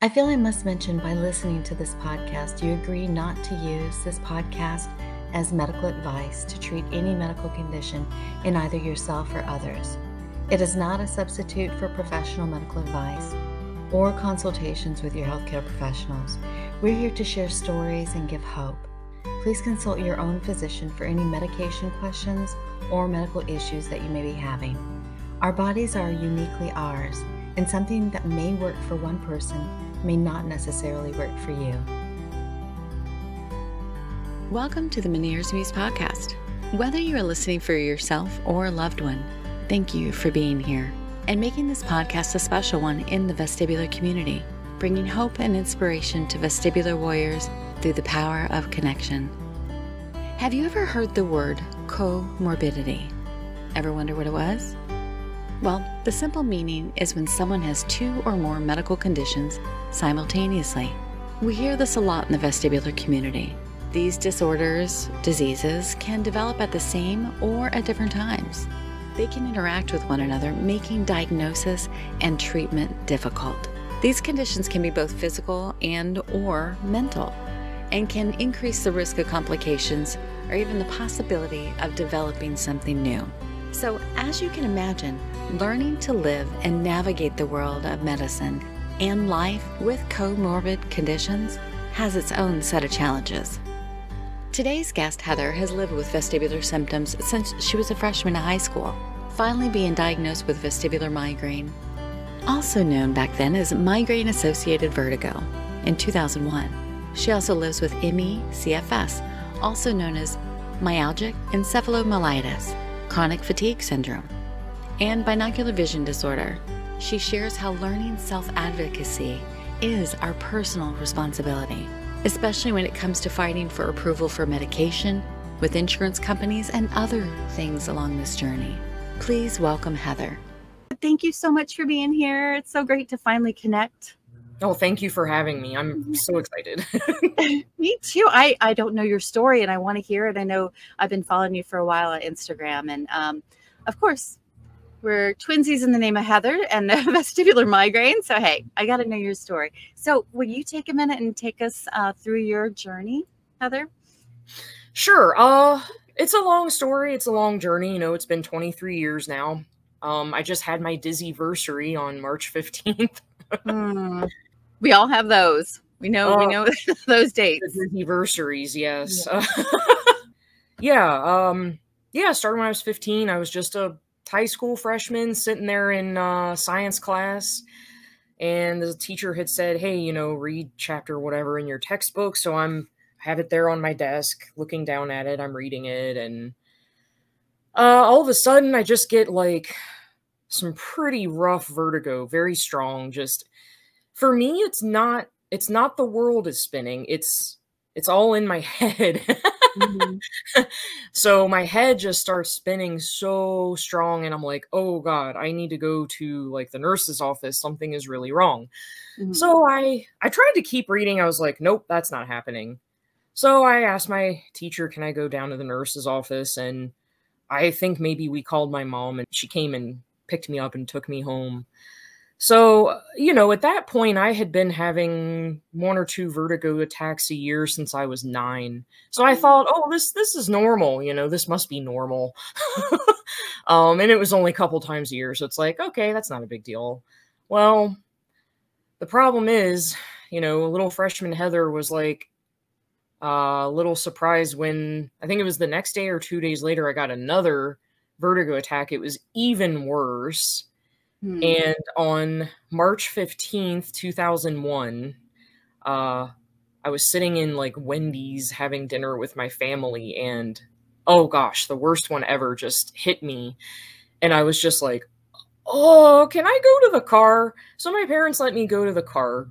I feel I must mention by listening to this podcast, you agree not to use this podcast as medical advice to treat any medical condition in either yourself or others. It is not a substitute for professional medical advice or consultations with your healthcare professionals. We're here to share stories and give hope. Please consult your own physician for any medication questions or medical issues that you may be having. Our bodies are uniquely ours, and something that may work for one person may not necessarily work for you. Welcome to the Meniere's Muse podcast. Whether you are listening for yourself or a loved one, thank you for being here and making this podcast a special one in the vestibular community, bringing hope and inspiration to vestibular warriors through the power of connection. Have you ever heard the word comorbidity? Ever wonder what it was? Well, the simple meaning is when someone has two or more medical conditions simultaneously. We hear this a lot in the vestibular community. These disorders, diseases, can develop at the same or at different times. They can interact with one another, making diagnosis and treatment difficult. These conditions can be both physical and or mental, and can increase the risk of complications or even the possibility of developing something new. So, as you can imagine, learning to live and navigate the world of medicine and life with comorbid conditions has its own set of challenges. Today's guest, Heather, has lived with vestibular symptoms since she was a freshman in high school, finally being diagnosed with vestibular migraine, also known back then as migraine-associated vertigo, in 2001. She also lives with ME, CFS, also known as myalgic encephalomyelitis, chronic fatigue syndrome, and binocular vision disorder. She shares how learning self-advocacy is our personal responsibility, especially when it comes to fighting for approval for medication with insurance companies and other things along this journey. Please welcome Heather. Thank you so much for being here. It's so great to finally connect. Oh, thank you for having me. I'm so excited. Me too. I don't know your story and I want to hear it. I know I've been following you for a while on Instagram. And of course, we're twinsies in the name of Heather and vestibular migraine. So, hey, I got to know your story. So will you take a minute and take us through your journey, Heather? Sure. It's a long story. It's a long journey. You know, it's been 23 years now. I just had my dizzyversary on March 15th. We all have those. We know those dates. The dizzyversaries, yes. Yeah. Started when I was 15. I was just a high school freshman sitting there in science class, and the teacher had said, hey, you know, read chapter whatever in your textbook. So I have it there on my desk, looking down at it. I'm reading it, and all of a sudden I just get like some pretty rough vertigo, very strong. Just for me, it's not the world is spinning. It's all in my head. So my head just starts spinning so strong, and I'm like, oh God, I need to go to like the nurse's office. Something is really wrong. So I tried to keep reading. I was like, nope, that's not happening. So I asked my teacher, can I go down to the nurse's office? And I think maybe we called my mom, and she came and picked me up and took me home. So, you know, at that point, I had been having 1 or 2 vertigo attacks a year since I was 9. So I thought, oh, this is normal. You know, this must be normal. And it was only a couple times a year. So it's like, okay, that's not a big deal. Well, the problem is, you know, little freshman Heather was like a little surprised when I think it was the next day or 2 days later, I got another vertigo attack. It was even worse. And on March 15th, 2001, I was sitting in like Wendy's having dinner with my family, and oh gosh, the worst one ever just hit me. And I was just like, oh, can I go to the car? So my parents let me go to the car,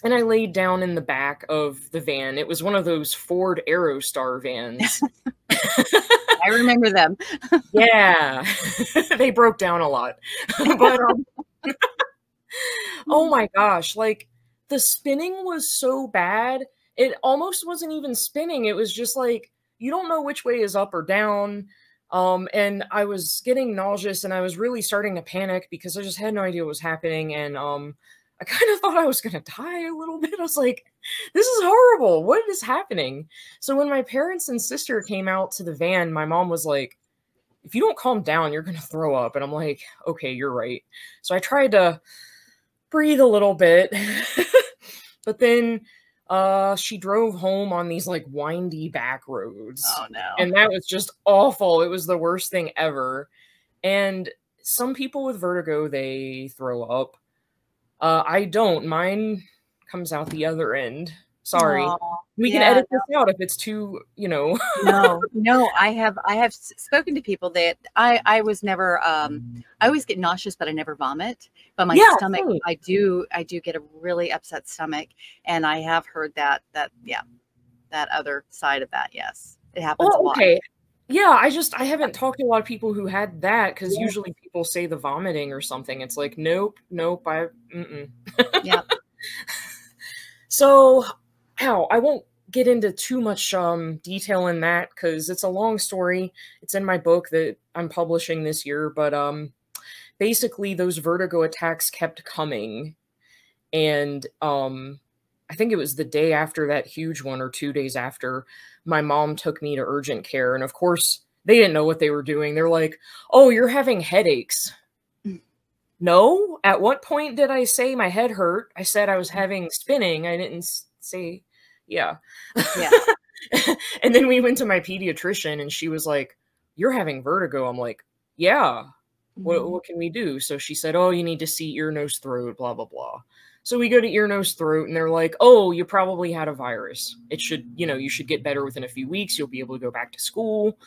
and I laid down in the back of the van. It was one of those Ford Aerostar vans. I remember them. Yeah, they broke down a lot. But oh my gosh, like the spinning was so bad. It almost wasn't even spinning. It was just like, you don't know which way is up or down. And I was getting nauseous, and I was really starting to panic because I just had no idea what was happening. And I kind of thought I was going to die a little bit. I was like, this is horrible. What is happening? So when my parents and sister came out to the van, my mom was like, if you don't calm down, you're going to throw up. And I'm like, okay, you're right. So I tried to breathe a little bit, but then she drove home on these like windy back roads. Oh no. And that was just awful. It was the worst thing ever. And some people with vertigo, they throw up. I don't. Mine comes out the other end. Sorry. Aw, We can yeah, edit this out if it's too, no, I have spoken to people that I was never, I always get nauseous, but I never vomit. But my stomach, totally. I do get a really upset stomach. And I have heard that other side of that. Yes. It happens a lot. Okay. Yeah, I haven't talked to a lot of people who had that, because usually people say the vomiting or something. It's like, nope, Yeah. So, I won't get into too much detail in that, because it's a long story. It's in my book that I'm publishing this year, but basically those vertigo attacks kept coming, and I think it was the day after that huge one, or 2 days after, my mom took me to urgent care. And of course, they didn't know what they were doing. They're like, oh, you're having headaches. No? At what point did I say my head hurt? I said I was having spinning. I didn't say, yeah. And then we went to my pediatrician, and she was like, you're having vertigo. I'm like, yeah. What can we do? So she said, oh, you need to see ear, nose, throat, blah, blah, blah. So we go to ear, nose, throat, and they're like, oh, you probably had a virus. It should, you should get better within a few weeks. You'll be able to go back to school.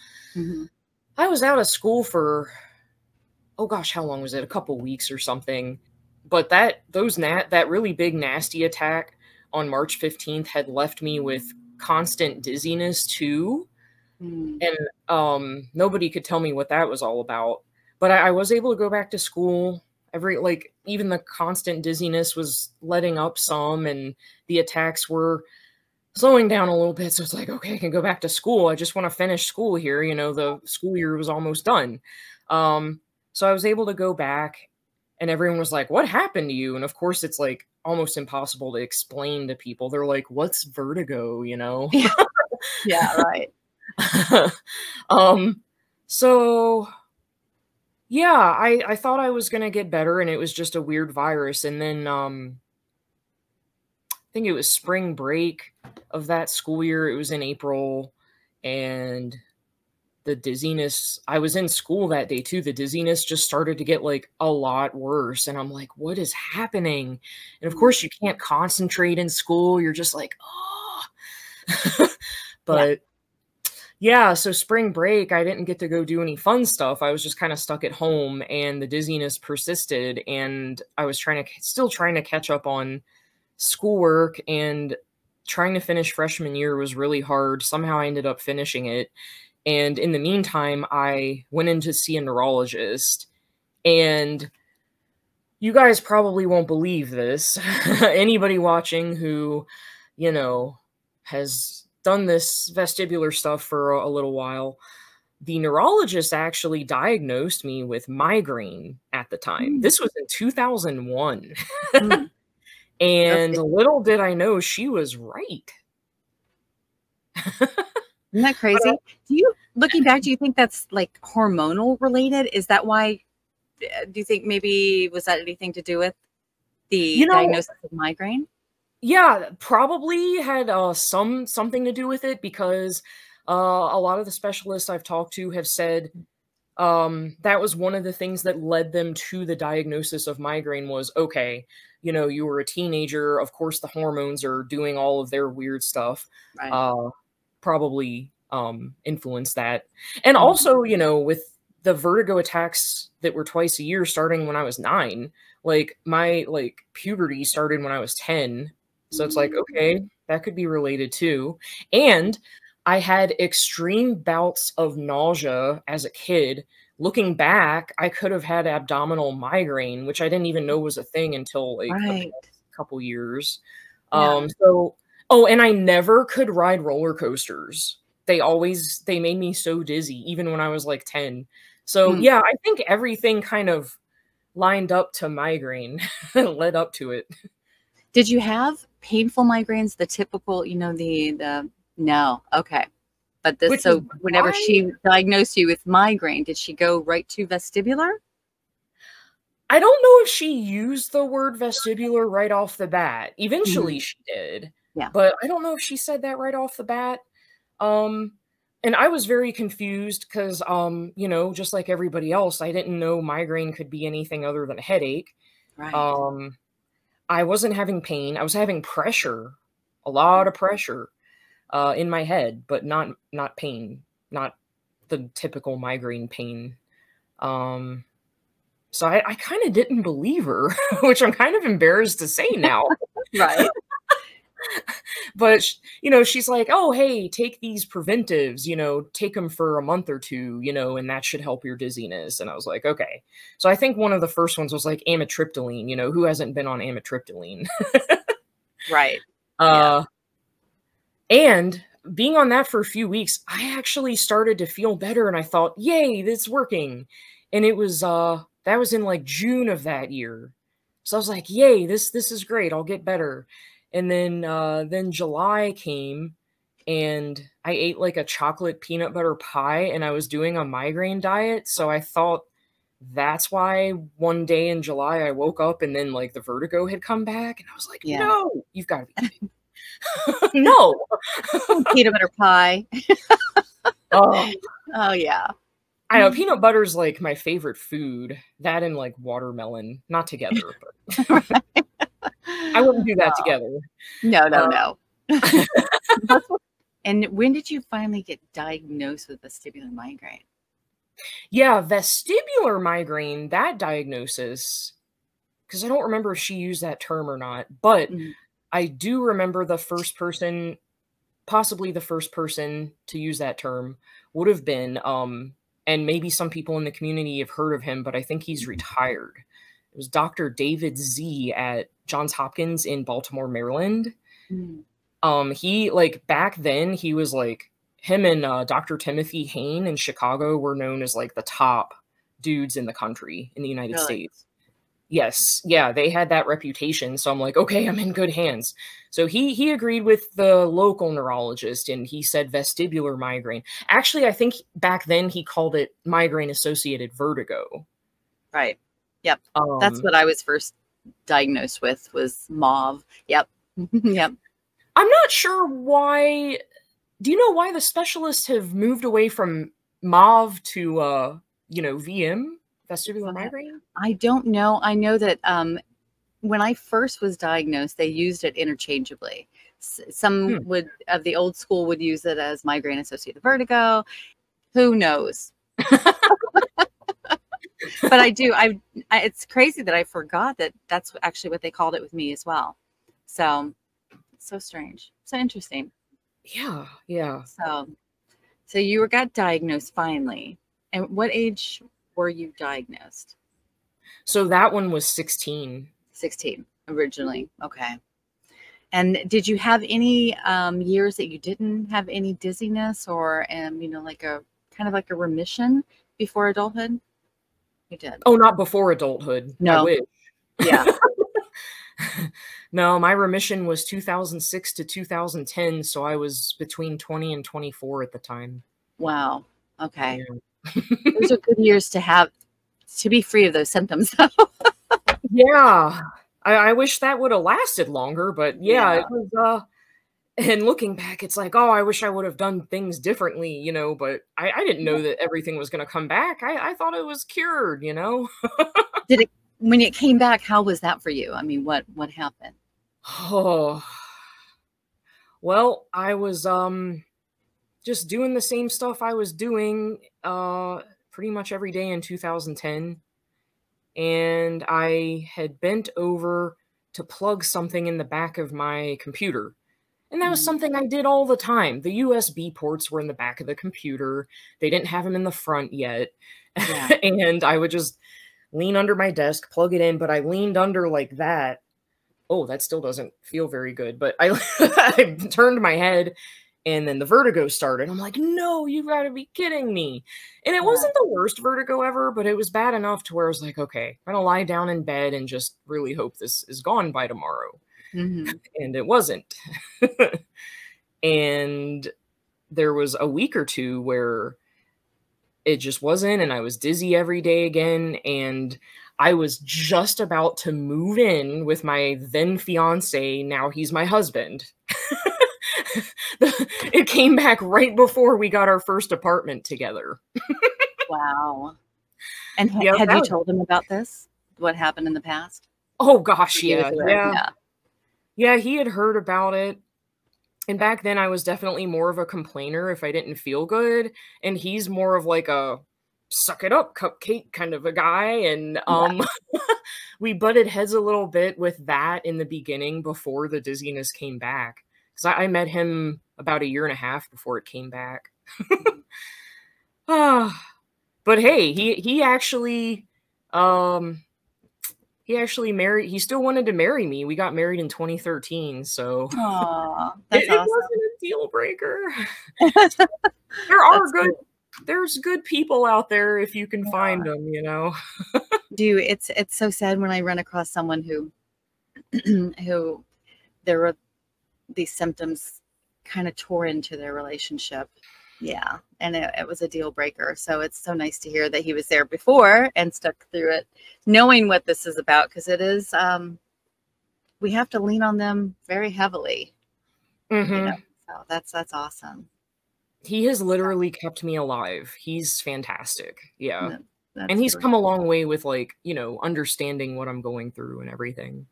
I was out of school for, oh gosh, how long was it? A couple weeks or something. But that really big nasty attack on March 15th had left me with constant dizziness too. And nobody could tell me what that was all about. But I was able to go back to school. Even the constant dizziness was letting up some, and the attacks were slowing down a little bit. So it's like, okay, I can go back to school. I just want to finish school here. The school year was almost done. So I was able to go back, and everyone was like, what happened to you? And of course, it's like almost impossible to explain to people. They're like, what's vertigo? Yeah, right. So yeah, I thought I was going to get better, and it was just a weird virus. And then I think it was spring break of that school year. It was in April, and the dizziness, I was in school that day too. The dizziness just started to get like a lot worse. And I'm like, what is happening? And of course you can't concentrate in school. You're just like, oh, but yeah. So spring break, I didn't get to go do any fun stuff. I was just kind of stuck at home, and the dizziness persisted, and I was still trying to catch up on schoolwork, and trying to finish freshman year was really hard. Somehow I ended up finishing it. And in the meantime, I went in to see a neurologist, and you guys probably won't believe this. Anybody watching who, has done this vestibular stuff for a little while, the neurologist actually diagnosed me with migraine at the time. This was in 2001. And little did I know, she was right. Isn't that crazy? Looking back, do you think that's like hormonal related? Is that why, do you think maybe, was that anything to do with the diagnosis of migraine? Yeah, probably had something to do with it, because a lot of the specialists I've talked to have said that was one of the things that led them to the diagnosis of migraine was, okay, you were a teenager. Of course, the hormones are doing all of their weird stuff. Right. Probably influenced that. And also, with the vertigo attacks that were twice a year starting when I was 9, like my puberty started when I was 10. So it's like, okay, that could be related too. And I had extreme bouts of nausea as a kid. Looking back, I could have had abdominal migraine, which I didn't even know was a thing until a couple years. And I never could ride roller coasters. They made me so dizzy, even when I was like 10. So yeah, I think everything kind of lined up to migraine, led up to it. Did you have painful migraines? The typical, no. Okay. But whenever she diagnosed you with migraine, did she go right to vestibular? I don't know if she used the word vestibular right off the bat. Eventually she did. Yeah. But I don't know if she said that right off the bat. And I was very confused because, just like everybody else, I didn't know migraine could be anything other than a headache. Right. I wasn't having pain. I was having pressure, a lot of pressure in my head, but not pain, not the typical migraine pain. So I kind of didn't believe her, which I'm kind of embarrassed to say now. Right. But, she's like, oh, hey, take these preventives, take them for a month or two, and that should help your dizziness. And I was like, okay. So I think one of the first ones was like amitriptyline, who hasn't been on amitriptyline? Right. And being on that for a few weeks, I actually started to feel better. And I thought, yay, this is working. And it was, that was in like June of that year. So I was like, yay, this is great. I'll get better. And then July came and I ate like a chocolate peanut butter pie and I was doing a migraine diet. So I thought that's why one day in July I woke up and then like the vertigo had come back and I was like, no, you've got to be kidding. No. Peanut butter pie. Oh yeah. I know peanut butter is like my favorite food. That and like watermelon, not together, but I wouldn't do that together. No. And when did you finally get diagnosed with vestibular migraine? Yeah, vestibular migraine, that diagnosis, because I don't remember if she used that term or not, but I do remember the first person, possibly the first person to use that term would have been, and maybe some people in the community have heard of him, but I think he's retired. It was Dr. David Z at Johns Hopkins in Baltimore, Maryland. He like back then he was like him and Dr. Timothy Hayne in Chicago were known as like the top dudes in the country in the United States. Yes. Yeah, they had that reputation. So I'm like, okay, I'm in good hands. So he agreed with the local neurologist and he said vestibular migraine. Actually, I think back then he called it migraine associated vertigo. Right. Yep. That's what I was first diagnosed with was MAV. Yep. Yep. I'm not sure why. Do you know why the specialists have moved away from MAV to, VM, vestibular migraine? I don't know. I know that when I first was diagnosed, they used it interchangeably. Some of the old school would use it as migraine associated vertigo. Who knows? But I do. It's crazy that I forgot that that's actually what they called it with me as well. So it's so strange. So interesting. Yeah. Yeah. So you got diagnosed finally. And what age were you diagnosed? So that one was 16. 16 originally. Okay. And did you have any years that you didn't have any dizziness or, like a kind of like a remission before adulthood? You did. Oh, not before adulthood. No. I wish. Yeah. No, my remission was 2006 to 2010. So I was between 20 and 24 at the time. Wow. Okay. Yeah. Those are good years to be free of those symptoms. Yeah. I wish that would have lasted longer, but yeah, it was, and looking back, it's like, oh, I wish I would have done things differently, but I didn't know that everything was going to come back. I thought it was cured, When it came back, how was that for you? I mean, what happened? Oh, well, I was, just doing the same stuff I was doing, pretty much every day in 2010. And I had bent over to plug something in the back of my computer. And that was something I did all the time. The USB ports were in the back of the computer. They didn't have them in the front yet. Yeah. And I would just lean under my desk, plug it in, but I leaned under like that. Oh, that still doesn't feel very good. But I turned my head And then the vertigo started. I'm like, no, you gotta be kidding me. And it wasn't the worst vertigo ever, but it was bad enough to where I was like, okay, I'm gonna lie down in bed and just really hope this is gone by tomorrow. Mm-hmm. And it wasn't. And there was a week or two where it just wasn't, and I was dizzy every day again, and I was just about to move in with my then fiance, now he's my husband. It came back right before we got our first apartment together. Wow. And Yeah, had you told him about this? What happened in the past? Oh gosh, He was aware? yeah. Yeah, he had heard about it. And back then I was definitely more of a complainer if I didn't feel good. And he's more of like a suck it up cupcake kind of a guy. And we butted heads a little bit with that in the beginning before the dizziness came back. Because I met him about 1.5 years before it came back. But hey, he actually married, he still wanted to marry me. We got married in 2013, so that's it awesome. wasn't a deal breaker. There's good people out there if you can find them, you know. It's so sad when I run across someone who who there were these symptoms kind of tore into their relationship. Yeah. And it was a deal breaker. So it's so nice to hear that he was there before and stuck through it, knowing what this is about. Cause it is, we have to lean on them very heavily. Mm-hmm. You know? So that's awesome. He has literally kept me alive. He's fantastic. Yeah. And he's come a long way with, like, you know, understanding what I'm going through and everything.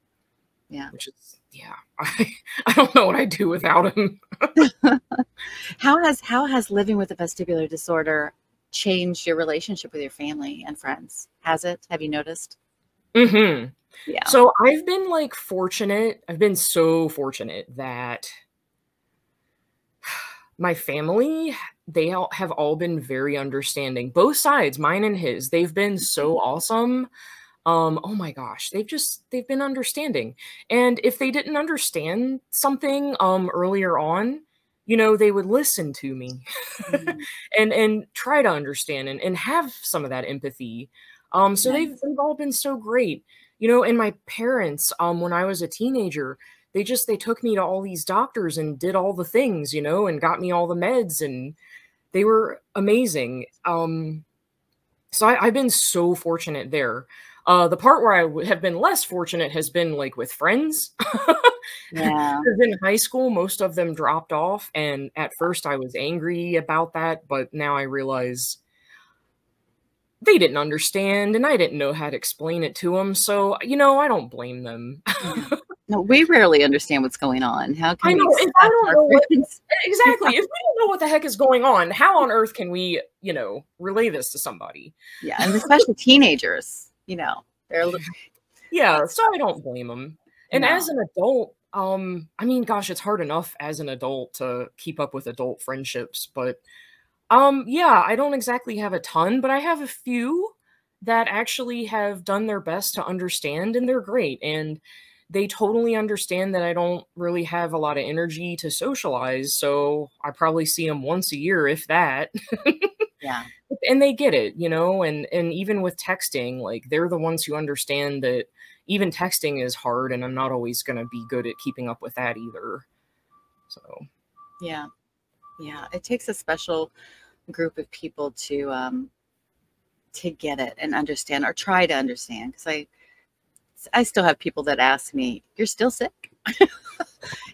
Yeah. Which is, yeah, I don't know what I'd do without him. How has living with a vestibular disorder changed your relationship with your family and friends? Has it? Have you noticed? Mm-hmm. Yeah. So I've been like fortunate. I've been so fortunate that my family, they have all been very understanding. Both sides, mine and his, they've been so awesome. Oh my gosh, they've been understanding. And if they didn't understand something earlier on, you know, they would listen to me and try to understand and have some of that empathy. So they've all been so great. You know, and my parents, when I was a teenager, they took me to all these doctors and did all the things, you know, and got me all the meds, and they were amazing. So I've been so fortunate there. The part where I have been less fortunate has been like with friends. Yeah. Because in high school, most of them dropped off. And at first I was angry about that, but now I realize they didn't understand and I didn't know how to explain it to them. So, you know, I don't blame them. No, we rarely understand what's going on. How can I know, we if I don't know exactly. If we don't know what the heck is going on, how on earth can we, you know, relay this to somebody? Yeah, and especially teenagers, you know, they're yeah, so I don't blame them. And as an adult, I mean, gosh, it's hard enough as an adult to keep up with adult friendships, but yeah, I don't exactly have a ton, but I have a few that actually have done their best to understand, and they're great. And they totally understand that I don't really have a lot of energy to socialize, so I probably see them once a year, if that. Yeah. And they get it, you know, and even with texting, like, they're the ones who understand that even texting is hard, and I'm not always going to be good at keeping up with that either. So, yeah. Yeah, it takes a special group of people to get it and understand, or try to understand, because I still have people that ask me, "You're still sick?"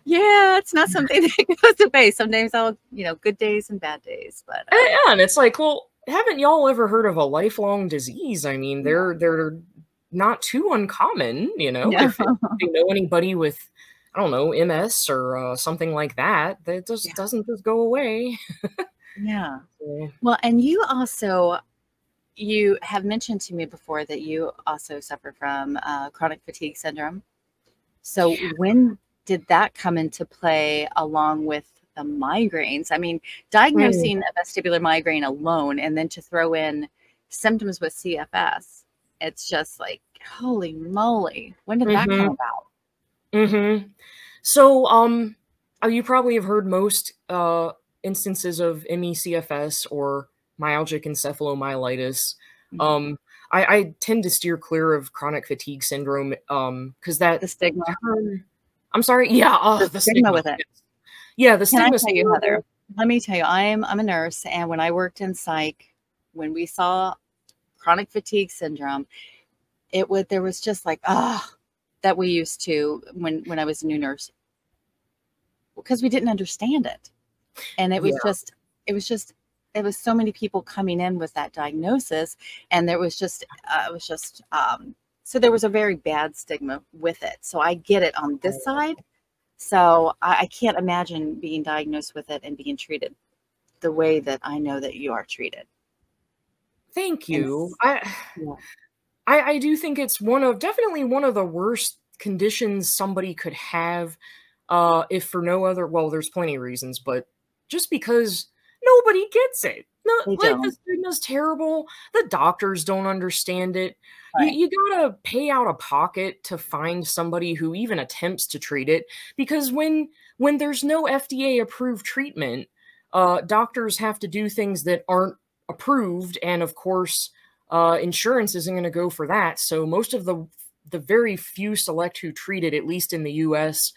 Yeah, it's not something that goes away. Sometimes I'll, you know, good days and bad days, but yeah, and it's like, well, haven't y'all ever heard of a lifelong disease? I mean, they're not too uncommon, you know. Yeah. If you know anybody with, I don't know, MS or something like that, that just doesn't just go away. Yeah. So, Well, and you have mentioned to me before that you also suffer from chronic fatigue syndrome. So when did that come into play along with the migraines? I mean, diagnosing a vestibular migraine alone and then to throw in symptoms with CFS, it's just like, holy moly, when did that come about? So, you probably have heard most instances of ME/CFS or myalgic encephalomyelitis. Mhm. I tend to steer clear of chronic fatigue syndrome because that The stigma. term, I'm sorry, yeah, The the stigma stigma. with it. Yes. Yeah, the Can I stigma's tell you, Heather? horrible. Let me tell you, I'm a nurse, and when I worked in psych, when we saw chronic fatigue syndrome, there was just like that we used to when I was a new nurse, because we didn't understand it, and Yeah, it was just there was so many people coming in with that diagnosis, and there was just so there was a very bad stigma with it. So I get it on this side. So I can't imagine being diagnosed with it and being treated the way that I know that you are treated. thank And you. yeah, I do think it's definitely one of the worst conditions somebody could have, if for no other, well, there's plenty of reasons, but just because nobody gets it. No, they like the don't. stigma's terrible. The doctors don't understand it. Right. You gotta pay out of pocket to find somebody who even attempts to treat it, because when there's no FDA approved treatment, doctors have to do things that aren't approved, and of course, insurance isn't going to go for that. So most of the very few select who treat it, at least in the U.S.,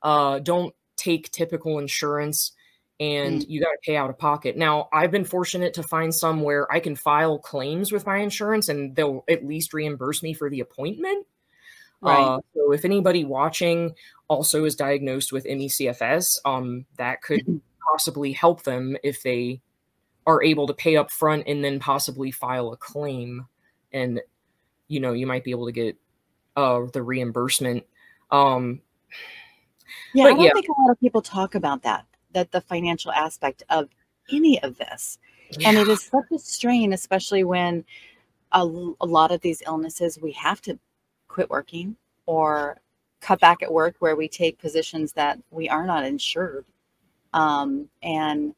don't take typical insurance, and Mm, you got to pay out of pocket. Now, I've been fortunate to find some where I can file claims with my insurance, and they'll at least reimburse me for the appointment. right. So if anybody watching also is diagnosed with ME/CFS, that could possibly help them if they are able to pay up front and then possibly file a claim, and you might be able to get the reimbursement. Um Yeah, I but yeah, don't think a lot of people talk about that the financial aspect of any of this. And yeah, it is such a strain, especially when a lot of these illnesses, we have to quit working or cut back at work where we take positions that we are not insured. And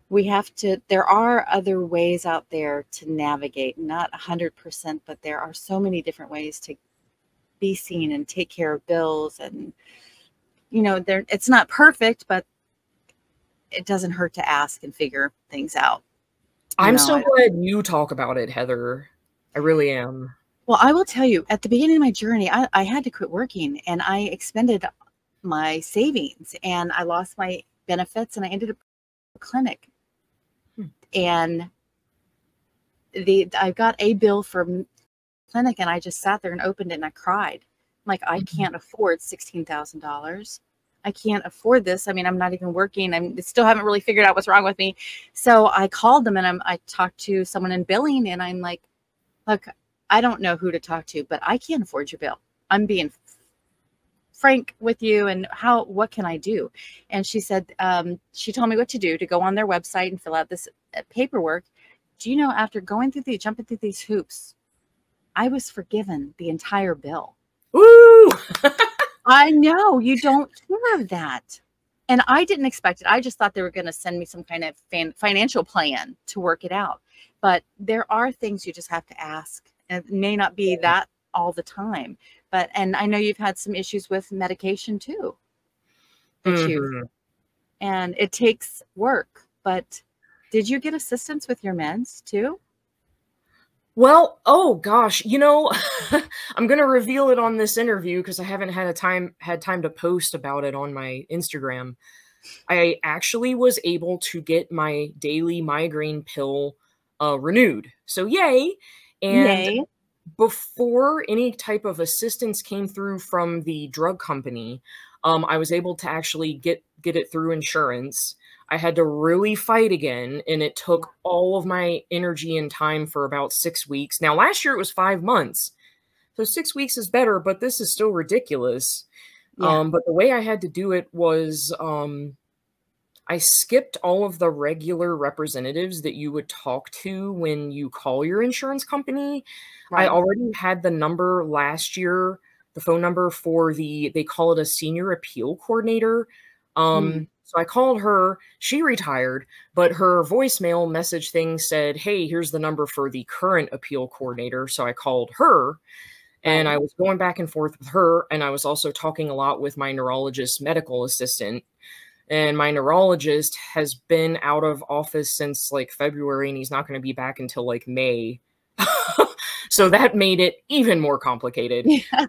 we have to, there are other ways out there to navigate, not 100%, but there are so many different ways to be seen and take care of bills. And, it's not perfect, but it doesn't hurt to ask and figure things out. I'm so glad you talk about it, Heather. I really am. Well, I will tell you, at the beginning of my journey, I had to quit working, and I expended my savings, and I lost my benefits, and I ended up in a clinic. And I got a bill from clinic, and I just sat there and opened it, and I cried. I'm like, I can't afford $16,000. I can't afford this. I mean, I'm not even working. I still haven't really figured out what's wrong with me. So I called them, and I talked to someone in billing, and I'm like, look, I don't know who to talk to, but I can't afford your bill. I'm being frank with you, and what can I do? And she said, she told me what to do, to go on their website and fill out this paperwork. Do you know, after jumping through these hoops, I was forgiven the entire bill. Woo! I know, you don't hear of that. And I didn't expect it. I just thought they were going to send me some kind of financial plan to work it out. But there are things you just have to ask. And it may not be that all the time. And I know you've had some issues with medication too. And it takes work. But did you get assistance with your meds too? Well, oh gosh, I'm gonna reveal it on this interview because I haven't had time to post about it on my Instagram. I actually was able to get my daily migraine pill renewed. So yay. And Yay. before any type of assistance came through from the drug company, I was able to actually get it through insurance. I had to really fight again, and it took all of my energy and time for about 6 weeks. Now, last year it was 5 months, so 6 weeks is better, but this is still ridiculous. Yeah. But the way I had to do it was I skipped all of the regular representatives that you would talk to when you call your insurance company. Right. I already had the number last year, the phone number for they call it a senior appeal coordinator. So I called her. She retired, but her voicemail message thing said, hey, here's the number for the current appeal coordinator. So I called her, and I was going back and forth with her, and I was also talking a lot with my neurologist medical assistant. and my neurologist has been out of office since like February, and he's not going to be back until like May. So that made it even more complicated. Yeah.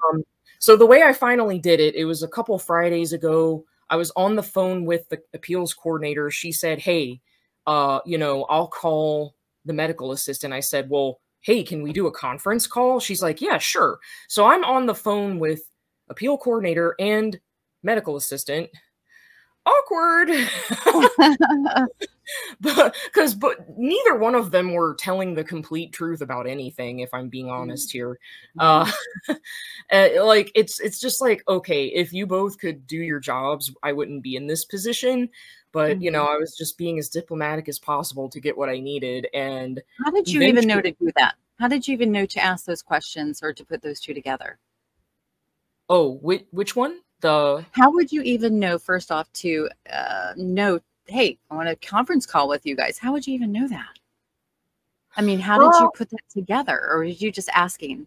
So the way I finally did it, it was a couple Fridays ago. I was on the phone with the appeals coordinator. She said, hey, you know, I'll call the medical assistant. I said, well, hey, can we do a conference call? She's like, yeah, sure. So I'm on the phone with appeal coordinator and medical assistant. Awkward. but neither one of them were telling the complete truth about anything, if I'm being honest here. Like it's just like, okay, if you both could do your jobs, I wouldn't be in this position. But you know, I was just being as diplomatic as possible to get what I needed. And how did you even know to do that? How did you even know to ask those questions or to put those two together? Oh, which one? How would you even know, first off, to know, hey, I want a conference call with you guys? How would you even know that? I mean, how did you put that together? Or were you just asking?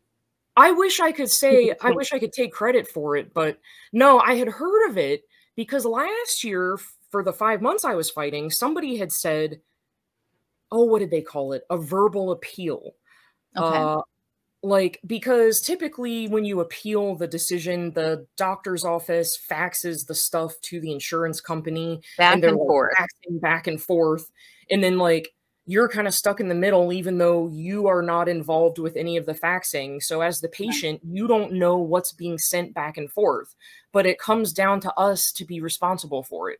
I wish I could say, I wish I could take credit for it, but no, I had heard of it because last year, for the 5 months I was fighting, somebody had said, oh, what did they call it? A verbal appeal. Okay. Like, because typically when you appeal the decision, the doctor's office faxes the stuff to the insurance company and they're like faxing back and forth. And then like, you're kind of stuck in the middle, even though you are not involved with any of the faxing. So as the patient, you don't know what's being sent back and forth, but it comes down to us to be responsible for it.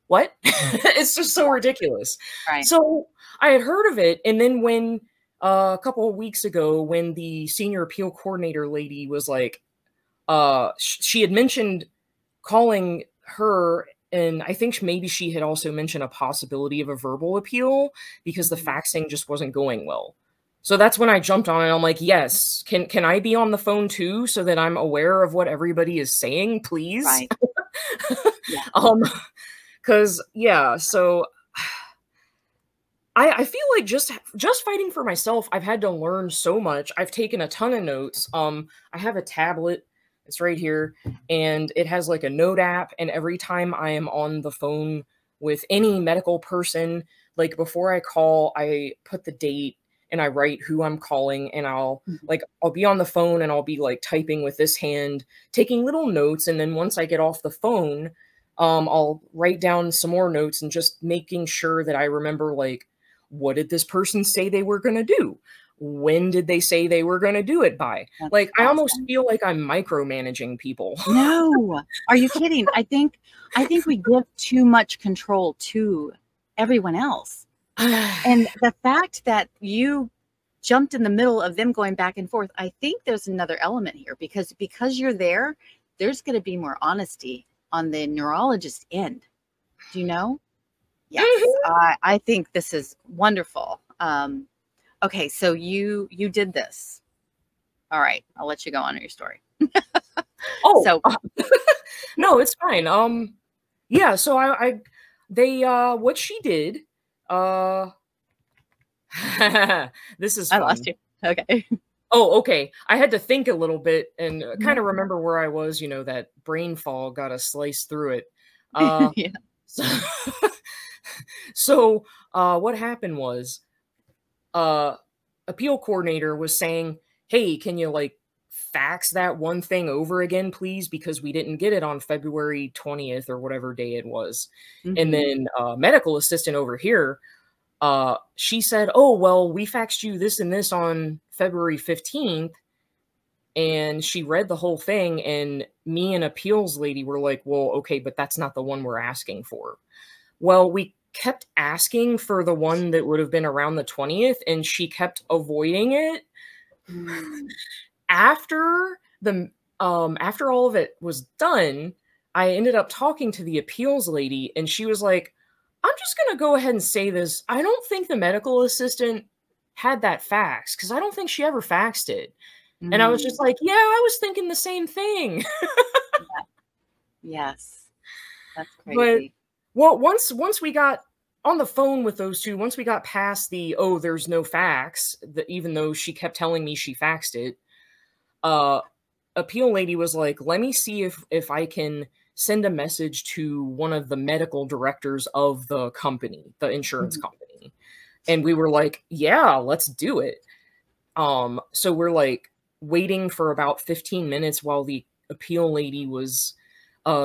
What? It's just so ridiculous. Right. So I had heard of it. And then when a couple of weeks ago, when the senior appeal coordinator lady was like, she had mentioned calling her, and I think maybe she had also mentioned a possibility of a verbal appeal because the faxing just wasn't going well. So that's when I jumped on it. I'm like, yes, can I be on the phone too so that I'm aware of what everybody is saying, please? Right. Yeah. Because, yeah, so I feel like just fighting for myself, I've had to learn so much. I've taken a ton of notes. I have a tablet. It's right here. And it has like a note app. And every time I am on the phone with any medical person, like before I call, I put the date and I write who I'm calling. And I'll be on the phone and I'll be like typing with this hand, taking little notes. And then once I get off the phone, I'll write down some more notes and just making sure that I remember, like, what did this person say they were going to do? When did they say they were going to do it by? That's like, awesome. I almost feel like I'm micromanaging people. No, are you kidding? I think we give too much control to everyone else. And the fact that you jumped in the middle of them going back and forth, I think there's another element here because you're there, there's going to be more honesty on the neurologist end. Do you know? Yes, I think this is wonderful. Okay, so you did this. All right, I'll let you go on your story. No, it's fine. Yeah, so they what she did, this is fun. I lost you. Okay. Oh, okay. I had to think a little bit and kind of remember where I was, you know, that brain fog got a slice through it. Yeah. So what happened was appeal coordinator was saying, hey, can you like fax that one thing over again, please? Because we didn't get it on February 20th or whatever day it was. And then medical assistant over here, she said, oh, well, we faxed you this and this on February 15th. And she read the whole thing. And me and appeals lady were like, well, okay, but that's not the one we're asking for. Well, we kept asking for the one that would have been around the 20th, and she kept avoiding it. After all of it was done, I ended up talking to the appeals lady, and she was like, I'm just going to go ahead and say this. I don't think the medical assistant had that fax, because I don't think she ever faxed it. And I was just like, yeah, I was thinking the same thing. Yes. That's crazy. Well, once we got on the phone with those two, once we got past the, oh, there's no fax, even though she kept telling me she faxed it, appeal lady was like, let me see if I can send a message to one of the medical directors of the company, the insurance company. And we were like, yeah, let's do it. So we're like waiting for about 15 minutes while the appeal lady was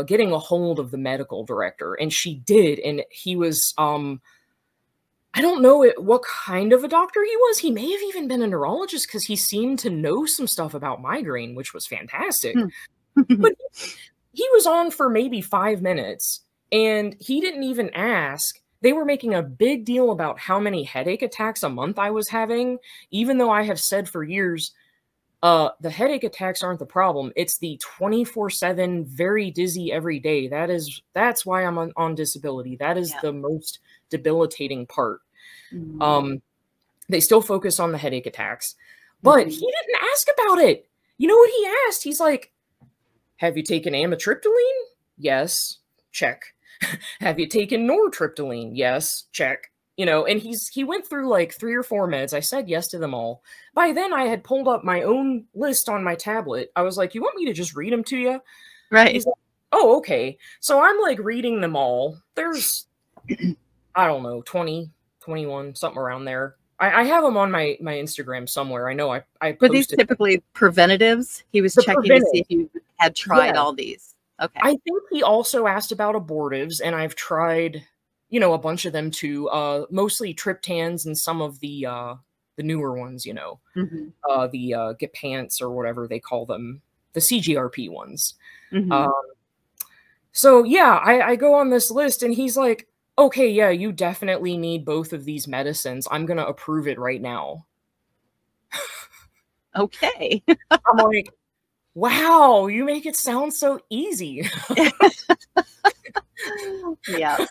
getting a hold of the medical director, and she did. And he was, I don't know what kind of a doctor he was. He may have even been a neurologist because he seemed to know some stuff about migraine, which was fantastic. But he was on for maybe 5 minutes, and he didn't even ask. They were making a big deal about how many headache attacks a month I was having, even though I have said for years, the headache attacks aren't the problem. It's the 24/7, very dizzy every day. That's why I'm on disability. That is the most debilitating part. They still focus on the headache attacks, but he didn't ask about it. You know what he asked? He's like, have you taken amitriptyline? Yes. Check. Have you taken nortriptyline? Yes. Check. You know, and he went through like 3 or 4 meds. I said yes to them all. By then I had pulled up my own list on my tablet. I was like, you want me to just read them to you? Right. He's like, oh, okay. So I'm like reading them all. There's, I don't know, 20, 21, something around there. I have them on my Instagram somewhere. I know I Were these typically preventatives? He was checking to see if you had tried all these. Okay. I think he also asked about abortives, and I've tried, you know, a bunch of them too. Mostly triptans and some of the newer ones, you know, the Gepants or whatever they call them, the CGRP ones. So yeah, I go on this list, and he's like, okay, yeah, you definitely need both of these medicines. I'm going to approve it right now. Okay. I'm like, wow, you make it sound so easy. Yeah.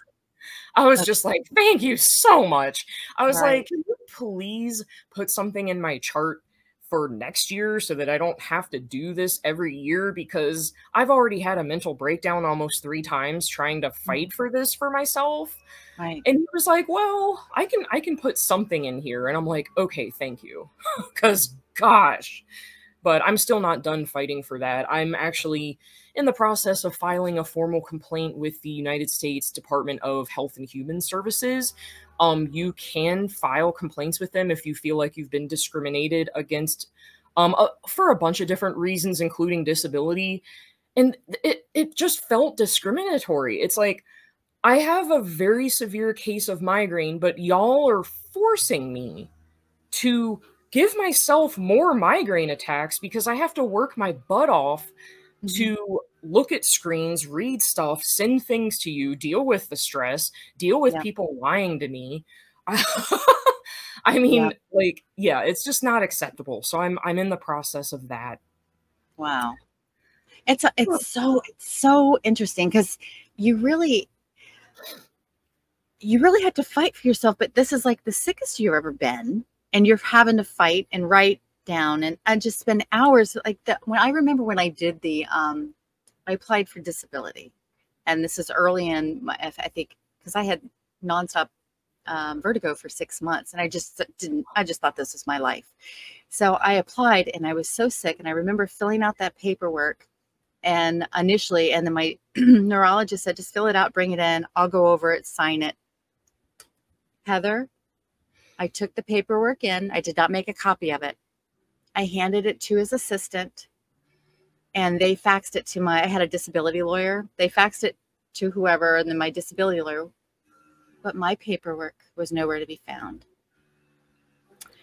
I was just like, thank you so much. I was like, can you please put something in my chart for next year so that I don't have to do this every year, because I've already had a mental breakdown almost 3 times trying to fight for this for myself. Right. And he was like, well, I can put something in here. And I'm like, okay, thank you. Because gosh, but I'm still not done fighting for that. I'm actually in the process of filing a formal complaint with the United States Department of Health and Human Services. You can file complaints with them if you feel like you've been discriminated against for a bunch of different reasons, including disability. And it just felt discriminatory. It's like, I have a very severe case of migraine, but y'all are forcing me to give myself more migraine attacks because I have to work my butt off to look at screens, read stuff, send things to you, deal with the stress, deal with people lying to me. I mean, like, yeah, it's just not acceptable. So I'm in the process of that. Wow. It's so interesting, because you really have to fight for yourself, but this is like the sickest you've ever been, and you're having to fight and write down and just spend hours like that. When I remember when I did the I applied for disability, and this is early in my, I think, because I had nonstop vertigo for 6 months, and I just thought this was my life. So I applied, and I was so sick, and I remember filling out that paperwork, and initially, and then my neurologist said, just fill it out, bring it in, I'll go over it, sign it. Heather, I took the paperwork in. I did not make a copy of it. I handed it to his assistant, and they faxed it to I had a disability lawyer. They faxed it to whoever, and then my disability lawyer, but my paperwork was nowhere to be found.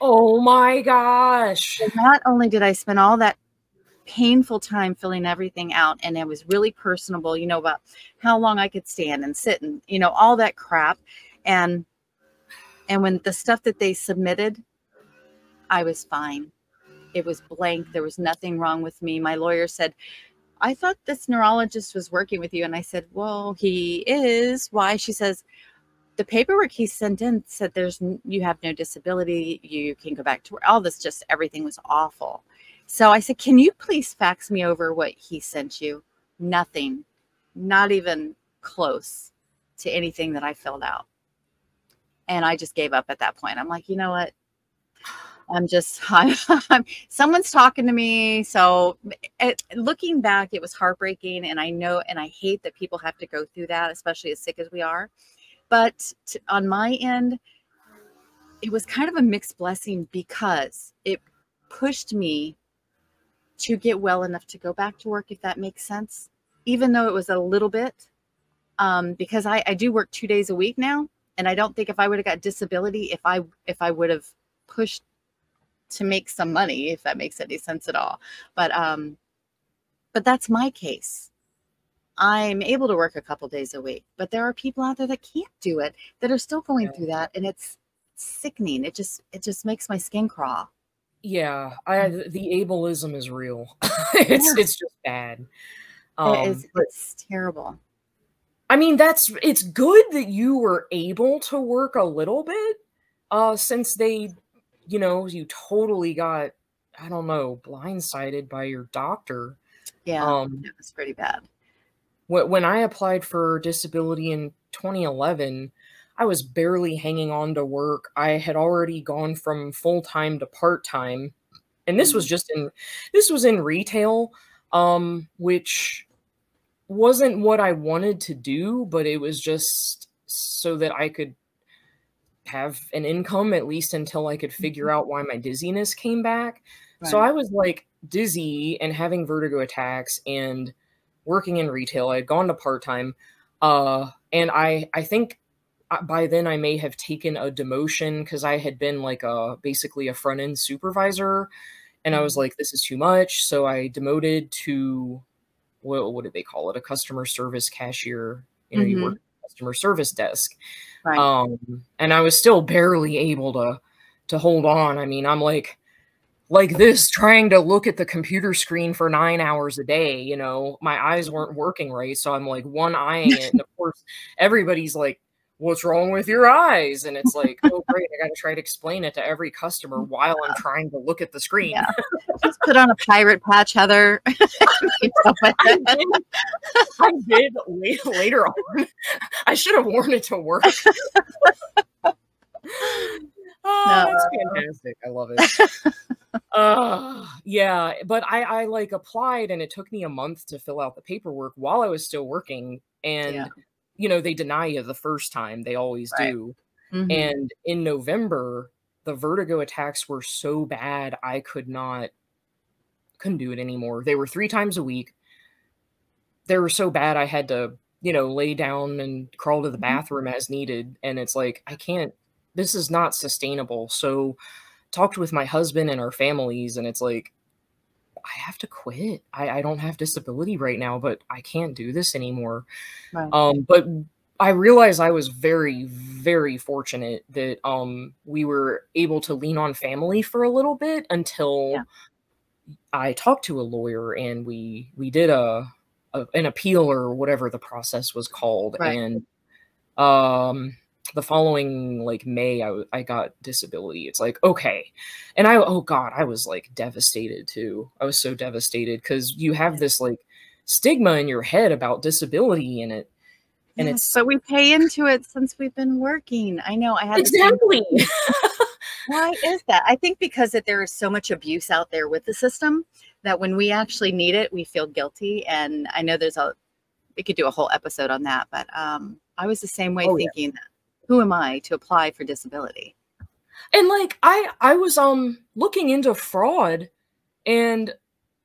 Oh my gosh. And not only did I spend all that painful time filling everything out, and it was really personable, you know, about how long I could stand and sit and, you know, all that crap. And when the stuff that they submitted, I was fine. It was blank. There was nothing wrong with me. My lawyer said, I thought this neurologist was working with you. And I said, well, he is. Why? She says, the paperwork he sent in said you have no disability. You can go back to work. All this, just everything was awful. So I said, can you please fax me over what he sent you? Nothing, not even close to anything that I filled out. And I just gave up at that point. I'm like, you know what? Someone's talking to me. So looking back, it was heartbreaking. And I know, and I hate that people have to go through that, especially as sick as we are. But on my end, it was kind of a mixed blessing because it pushed me to get well enough to go back to work, if that makes sense, even though it was a little bit, because I do work 2 days a week now. And I don't think if I would have got disability, if I would have pushed to make some money, if that makes any sense at all. But that's my case. I'm able to work a couple days a week, but there are people out there that can't do it, that are still going through that. And it's sickening. It just makes my skin crawl. Yeah. The ableism is real. It's just bad. It's terrible. I mean, it's good that you were able to work a little bit, since they, you totally got, I don't know, blindsided by your doctor. Yeah, it was pretty bad. When I applied for disability in 2011, I was barely hanging on to work. I had already gone from full-time to part-time, and this was in retail, which wasn't what I wanted to do, but it was just so that I could have an income, at least until I could figure out why my dizziness came back. Right. So I was like dizzy and having vertigo attacks and working in retail. I had gone to part-time. And I think by then I may have taken a demotion because I had been like basically a front-end supervisor. And I was like, this is too much. So I demoted to, what did they call it? A customer service cashier. You work at the customer service desk. Right. And I was still barely able to hold on. I mean, I'm like this, trying to look at the computer screen for 9 hours a day. My eyes weren't working right. So I'm like one eyeing it. And of course, everybody's like, what's wrong with your eyes? And it's like, oh, great. I got to try to explain it to every customer while I'm trying to look at the screen. Yeah. Just put on a pirate patch, Heather. I did later on. I should have worn it to work. That's fantastic. I love it. Yeah, but I like applied, and it took me a month to fill out the paperwork while I was still working. And they deny you the first time. They always do. And in November, the vertigo attacks were so bad, I couldn't do it anymore. They were 3 times a week. They were so bad, I had to, lay down and crawl to the bathroom as needed. And it's like, I can't, this is not sustainable. So talked with my husband and our families, and it's like, I have to quit. I don't have disability right now, but I can't do this anymore. Right. But I realized I was very, very fortunate that we were able to lean on family for a little bit until I talked to a lawyer, and we did an appeal, or whatever the process was called. Right. And the following May, I got disability. It's like, okay. And I was like devastated too. I was so devastated because you have this stigma in your head about disability, and but we pay into it since we've been working. I know. I had exactly. Why is that? I think because that there is so much abuse out there with the system that when we actually need it, we feel guilty. And I know we could do a whole episode on that, but I was the same way, thinking that, who am I to apply for disability? And I was looking into fraud, and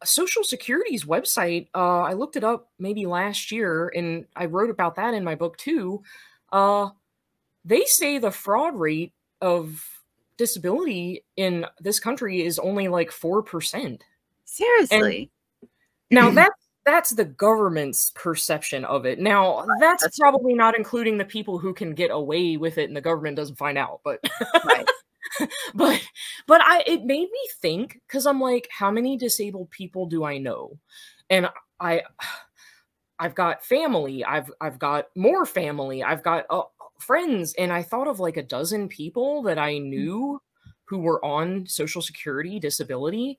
Social Security's website, I looked it up maybe last year, and I wrote about that in my book too. They say the fraud rate of disability in this country is only 4%. Seriously? And now that's the government's perception of it. Now, that's probably not including the people who can get away with it and the government doesn't find out. But right. but it made me think, because I'm like, how many disabled people do I know? And I've got family. I've got more family. I've got friends. And I thought of a dozen people that I knew who were on Social Security disability.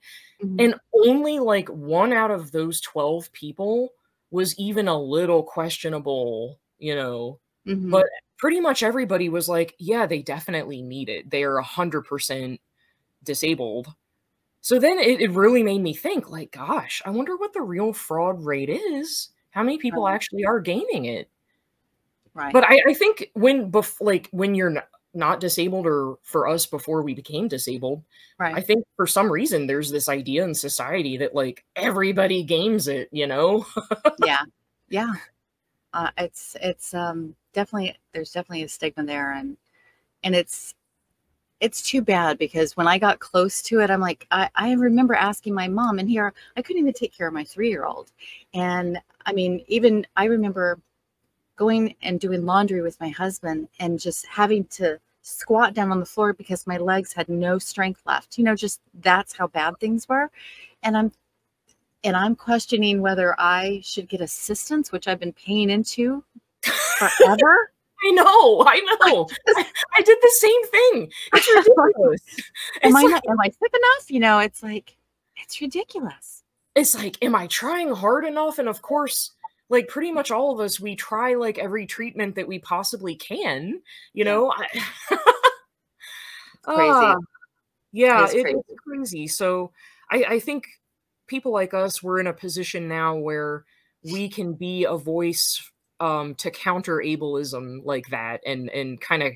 And only 1 out of those 12 people was even a little questionable, but pretty much everybody was like, yeah, they definitely need it. They are 100% disabled. So then it really made me think, like, gosh, I wonder what the real fraud rate is. How many people actually are gaining it? Right. But I think when you're not disabled, or for us before we became disabled, Right. I think for some reason there's this idea in society that like everybody games it, you know? Yeah. Yeah. It's definitely, there's definitely a stigma there, and it's too bad, because when I got close to it, I'm like, I remember asking my mom, and here I couldn't even take care of my 3-year-old. And I mean, even I remember going and doing laundry with my husband and just having to squat down on the floor because my legs had no strength left. You know, just that's how bad things were. And I'm questioning whether I should get assistance, which I've been paying into forever. I know. I did the same thing. It's ridiculous. Am I sick enough? You know, it's like, it's ridiculous. It's like, am I trying hard enough? And of course, like pretty much all of us, we try like every treatment that we possibly can, you know? Crazy. Yeah, It's crazy. it's crazy. So I think people like us, we're in a position now where we can be a voice to counter ableism like that, and kind of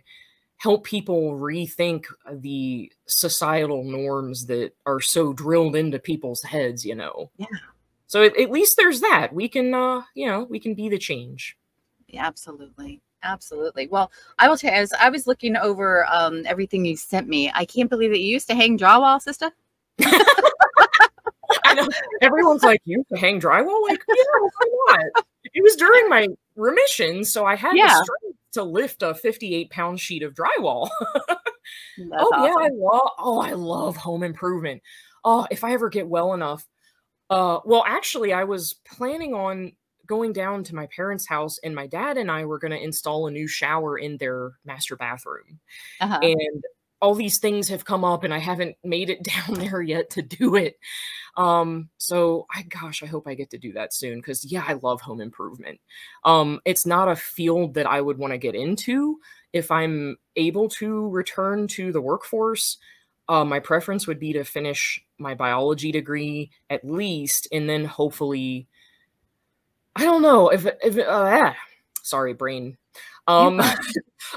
help people rethink the societal norms that are so drilled into people's heads, you know? Yeah. So at least there's that. We can, you know, we can be the change. Yeah, absolutely. Absolutely. Well, I will tell you, as I was looking over everything you sent me, I can't believe that you used to hang drywall, sister. I know. Everyone's like, you used to hang drywall? Like, yeah, why not? It was during my remission, so I had the strength to lift a 58-pound sheet of drywall. I love home improvement. Oh, if I ever get well enough. Well, actually, I was planning on going down to my parents' house, and my dad and I were going to install a new shower in their master bathroom. And all these things have come up, and I haven't made it down there yet to do it. So I hope I get to do that soon, because yeah, I love home improvement. It's not a field that I would want to get into. If I'm able to return to the workforce, my preference would be to finish my biology degree at least, and then hopefully, I don't know sorry, brain.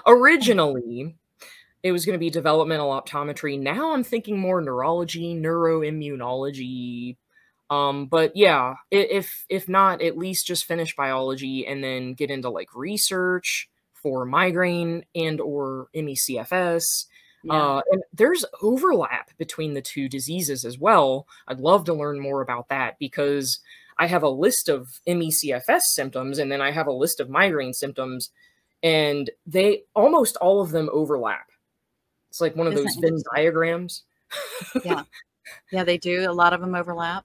Originally, it was going to be developmental optometry. Now I'm thinking more neurology, neuroimmunology. But yeah, if not, at least just finish biology and then get into like research for migraine and or ME/CFS. And there's overlap between the two diseases as well. I'd love to learn more about that, because I have a list of ME/CFS symptoms, and then I have a list of migraine symptoms, and they almost all of them overlap. It's like one of those Venn diagrams. Yeah, they do. A lot of them overlap.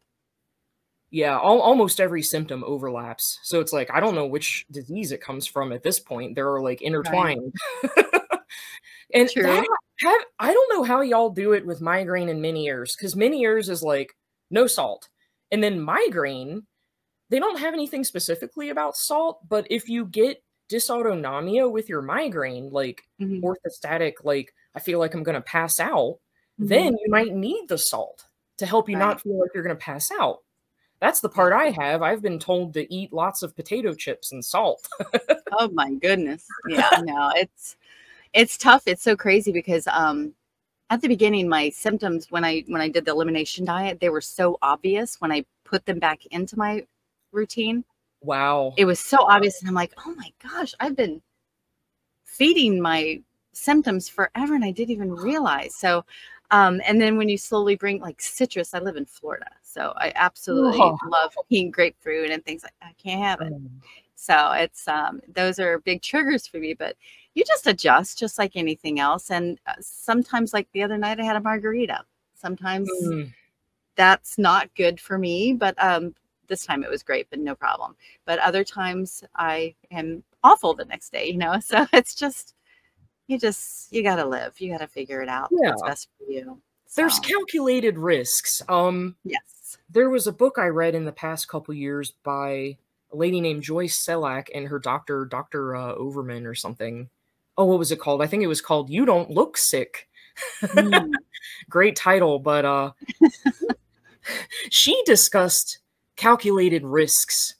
Yeah, almost every symptom overlaps. So it's like, I don't know which disease it comes from at this point. They're like intertwined. Right. And I don't know how y'all do it with migraine and Meniere's, because Meniere's is like no salt. And then migraine, they don't have anything specifically about salt, but if you get dysautonomia with your migraine, like orthostatic, like I feel like I'm going to pass out, then you might need the salt to help you not feel like you're going to pass out. That's the part I have. I've been told to eat lots of potato chips and salt. Oh my goodness. Yeah, no, it's tough. It's so crazy, because at the beginning, my symptoms, when I did the elimination diet, they were so obvious when I put them back into my routine. Wow. It was so obvious. And I'm like, oh my gosh, I've been feeding my symptoms forever, and I didn't even realize. So, and then when you slowly bring like citrus, I live in Florida, so I absolutely love eating grapefruit and things like that. I can't have it. So it's, those are big triggers for me, but you just adjust just like anything else. And sometimes, like the other night, I had a margarita. Sometimes that's not good for me, but this time it was great, but no problem. But other times I am awful the next day, you know? So it's just, you got to live. You got to figure it out. Yeah. What's best for you. So. There's calculated risks. Yes. There was a book I read in the past couple years by a lady named Joyce Selak and her Dr. Overman or something. Oh, what was it called? I think it was called You Don't Look Sick. Mm. Great title, but she discussed calculated risks.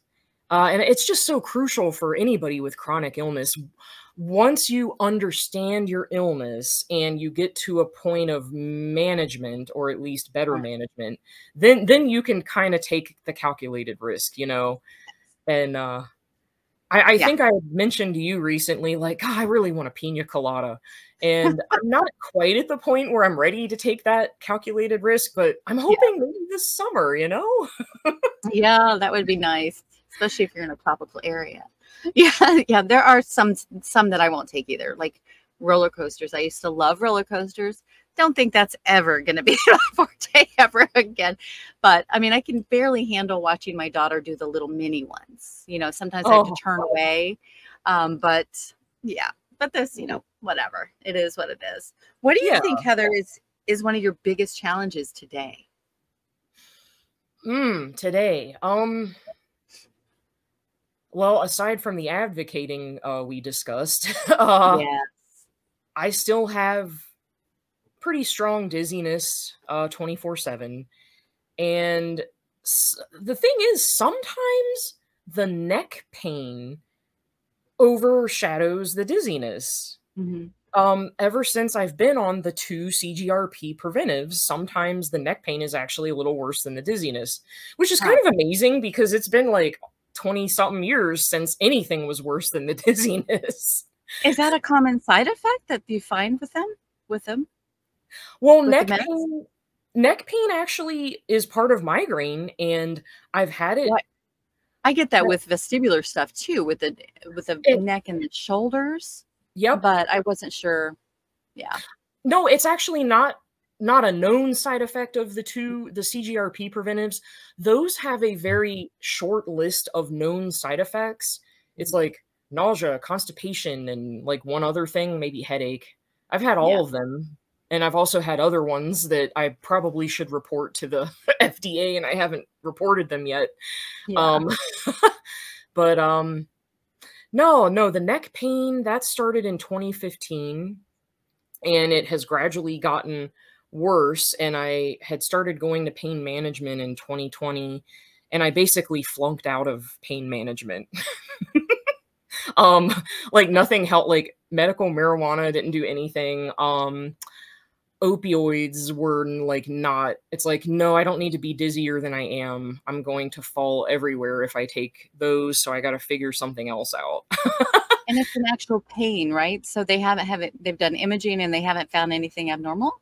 And it's just so crucial for anybody with chronic illness. Once you understand your illness and you get to a point of management, or at least better management, then you can kind of take the calculated risk, you know? And I think I had mentioned to you recently, like, "God, I really want a pina colada." And I'm not quite at the point where I'm ready to take that calculated risk, but I'm hoping maybe this summer, you know? Yeah, that would be nice, especially if you're in a tropical area. Yeah, yeah, there are some that I won't take either, like roller coasters. I used to love roller coasters. Don't think that's ever going to be my forte ever again. But I mean, I can barely handle watching my daughter do the little mini ones. You know, sometimes I have to turn away. But yeah, but this, you know, whatever. It is what it is. What do you think, Heather, is one of your biggest challenges today? Today. Well, aside from the advocating we discussed, Yes. I still have pretty strong dizziness 24/7. And the thing is, sometimes the neck pain overshadows the dizziness. Ever since I've been on the 2 CGRP preventives, sometimes the neck pain is actually a little worse than the dizziness, which is kind of amazing because it's been like 20-something years since anything was worse than the dizziness. Is that a common side effect that you find with them? Well, neck pain actually is part of migraine, and I've had it. I get that with vestibular stuff too, with the neck and the shoulders. Yep. But I wasn't sure. Yeah. No, it's actually not a known side effect of the CGRP preventives. Those have a very short list of known side effects. It's like nausea, constipation, and like one other thing, maybe headache. I've had all of them. And I've also had other ones that I probably should report to the FDA, and I haven't reported them yet. Yeah. But no, the neck pain, that started in 2015, and it has gradually gotten worse. And I had started going to pain management in 2020, and I basically flunked out of pain management. Like nothing helped, like medical marijuana didn't do anything. Opioids were like not, it's like, no, I don't need to be dizzier than I am. I'm going to fall everywhere if I take those, so I got to figure something else out. And it's an actual pain, right? So they they've done imaging and they haven't found anything abnormal?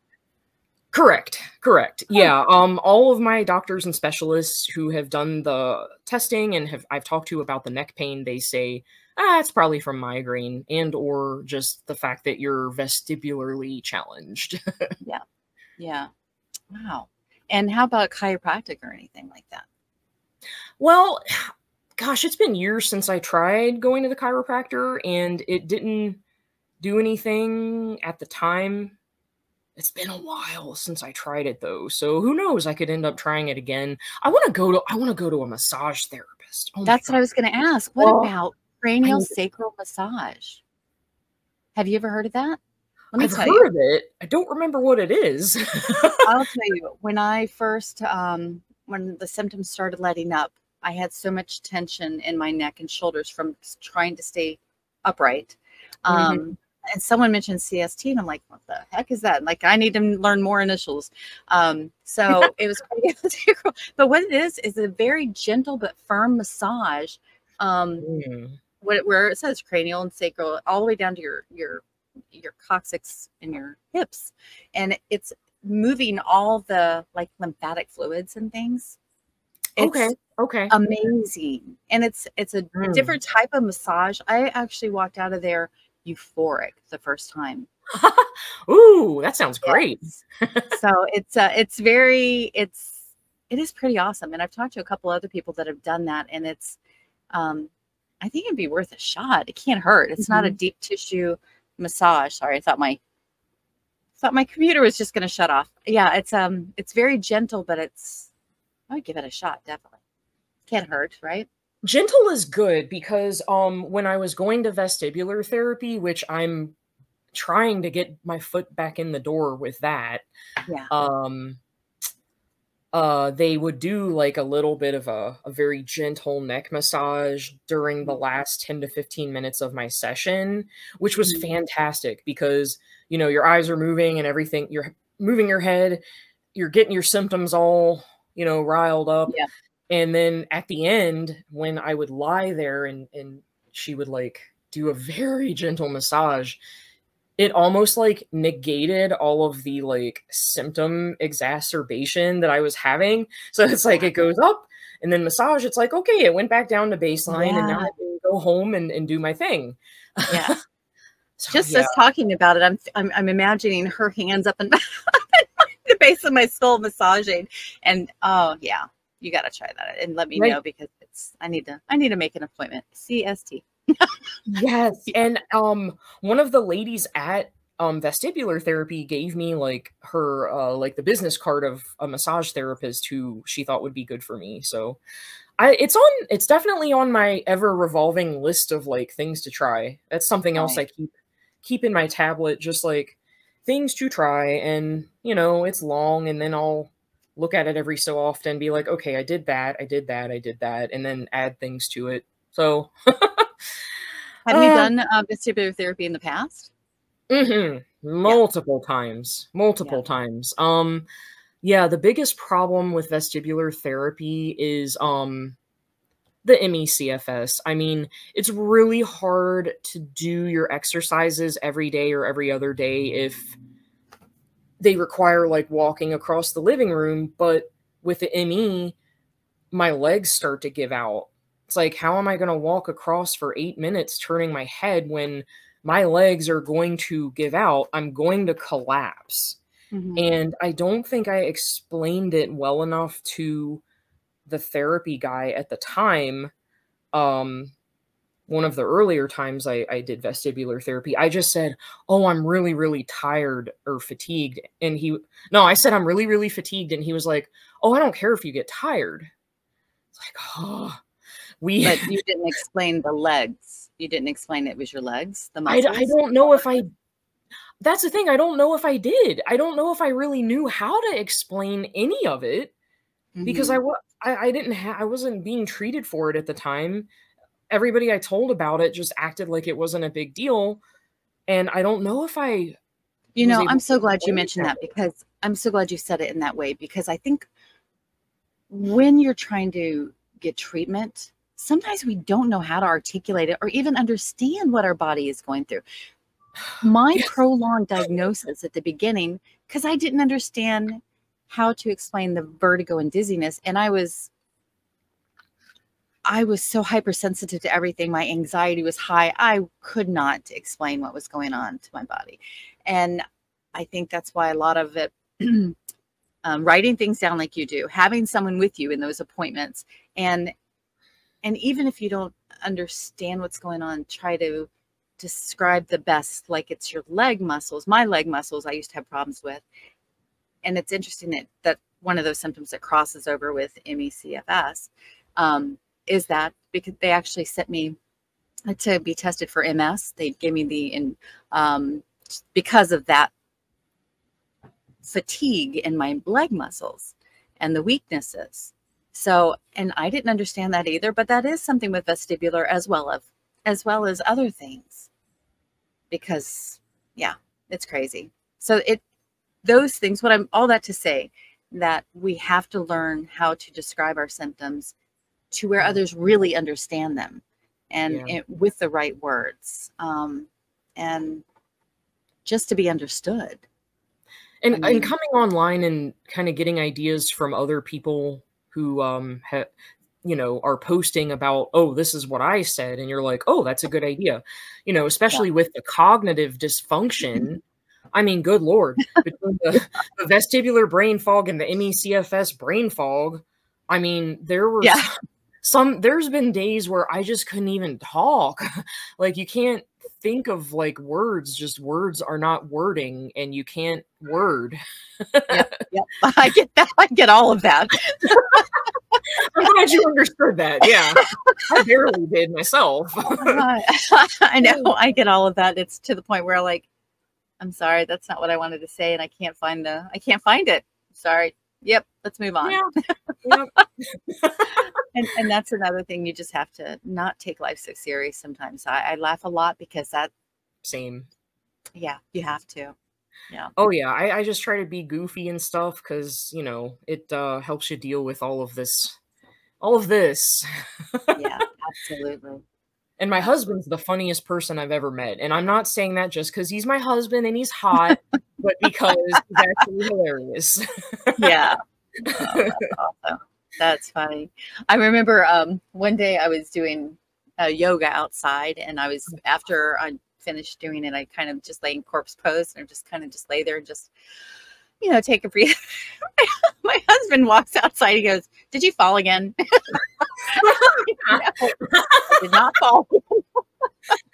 Correct. Yeah. All of my doctors and specialists who have done the testing and I've talked to about the neck pain, they say, it's probably from migraine and or just the fact that you're vestibularly challenged. Yeah. Wow. And how about chiropractic or anything like that? Well, gosh, it's been years since I tried going to the chiropractor, and it didn't do anything at the time. It's been a while since I tried it though, so who knows? I could end up trying it again. I want to go to a massage therapist. Oh, that's what I was going to ask. What about cranial sacral massage? Have you ever heard of that? I've heard of it. I don't remember what it is. I'll tell you, when I first, when the symptoms started letting up, I had so much tension in my neck and shoulders from trying to stay upright. And someone mentioned CST, and I'm like, what the heck is that? Like, I need to learn more initials. So it was cranial sacral. But what it is a very gentle but firm massage. Where it says cranial and sacral, all the way down to your coccyx and your hips, and it's moving all the like lymphatic fluids and things. It's okay, amazing, and it's a different type of massage. I actually walked out of there euphoric the first time. Ooh, that sounds great. So it is pretty awesome, and I've talked to a couple other people that have done that, and it's I think it'd be worth a shot. It can't hurt. It's not a deep tissue massage. Sorry, I thought my computer was just going to shut off. Yeah, it's very gentle, but I would give it a shot, definitely. Can't hurt, right? Gentle is good because when I was going to vestibular therapy, which I'm trying to get my foot back in the door with that. Yeah. They would do like a little bit of a very gentle neck massage during the last 10 to 15 minutes of my session, which was fantastic because, you know, your eyes are moving and everything, you're moving your head, you're getting your symptoms all, you know, riled up. Yeah. And then at the end, when I would lie there and she would like do a very gentle massage, it almost like negated all of the like symptom exacerbation that I was having. So it's like it goes up and then massage, it's like, okay, it went back down to baseline and now I can go home and do my thing. Yeah. So, just us talking about it, I'm imagining her hands up and the base of my skull massaging. And oh yeah, you got to try that and let me know because I need to make an appointment. CST. Yes. And one of the ladies at vestibular therapy gave me like her like the business card of a massage therapist who she thought would be good for me. So it's definitely on my ever revolving list of like things to try. That's something else I keep in my tablet, just like things to try. And you know, it's long and then I'll look at it every so often, be like, okay, I did that, and then add things to it. So have you done vestibular therapy in the past? Multiple times. Yeah, the biggest problem with vestibular therapy is the ME/CFS. I mean, it's really hard to do your exercises every day or every other day if they require like walking across the living room, but with the ME, my legs start to give out. It's like, how am I going to walk across for 8 minutes turning my head when my legs are going to give out? I'm going to collapse. And I don't think I explained it well enough to the therapy guy at the time. One of the earlier times I did vestibular therapy, I just said, oh, I'm really, really tired or fatigued. And I said, I'm really, really fatigued. And he was like, oh, I don't care if you get tired. It's like, oh. But you didn't explain the legs. You didn't explain it was your legs, the muscles? I don't know if that's the thing. I don't know if I did. I don't know if I really knew how to explain any of it because I wasn't being treated for it at the time. Everybody I told about it just acted like it wasn't a big deal. And I don't know if I, you know, I'm so glad you mentioned that because I'm so glad you said it in that way, because I think when you're trying to get treatment, sometimes we don't know how to articulate it or even understand what our body is going through. My prolonged diagnosis at the beginning, because I didn't understand how to explain the vertigo and dizziness, and I was so hypersensitive to everything. My anxiety was high. I could not explain what was going on to my body. And I think that's why a lot of it, writing things down like you do, having someone with you in those appointments, and even if you don't understand what's going on, try to describe the best, like it's your leg muscles. My leg muscles I used to have problems with. And it's interesting that one of those symptoms that crosses over with ME/CFS is that because they actually sent me to be tested for MS. They gave me because of that fatigue in my leg muscles and the weaknesses. So, and I didn't understand that either, but that is something with vestibular as well as other things, because yeah, it's crazy. So those things, all that to say that we have to learn how to describe our symptoms to where others really understand them and with the right words, and just to be understood. And coming online and kind of getting ideas from other people who are posting about, oh, this is what I said, and you're like, oh, that's a good idea, especially with the cognitive dysfunction. I mean, good Lord, between the vestibular brain fog and the ME/CFS brain fog, I mean, there's been days where I just couldn't even talk. Like, you can't think of like words, just words are not wording, and you can't word. Yep. I get that. I get all of that. I'm glad you understood that. Yeah. I barely did myself. I know. I get all of that. It's to the point where like, I'm sorry, that's not what I wanted to say, and I can't find it. Sorry. Yep, let's move on. Yeah. Yep. And that's another thing, you just have to not take life so serious sometimes. I laugh a lot because that, Same. yeah, you have to. Yeah. Oh yeah, I just try to be goofy and stuff because, you know, it helps you deal with all of this. Yeah, absolutely. And my husband's the funniest person I've ever met. And I'm not saying that just because he's my husband and he's hot, but because he's actually hilarious. Yeah. Oh, that's awesome. That's funny. I remember one day I was doing yoga outside, and I was, after I finished doing it, I kind of just lay in corpse pose, and I just kind of just lay there and just, you know, take a breath. My husband walks outside. He goes, "Did you fall again?" No, I did not fall.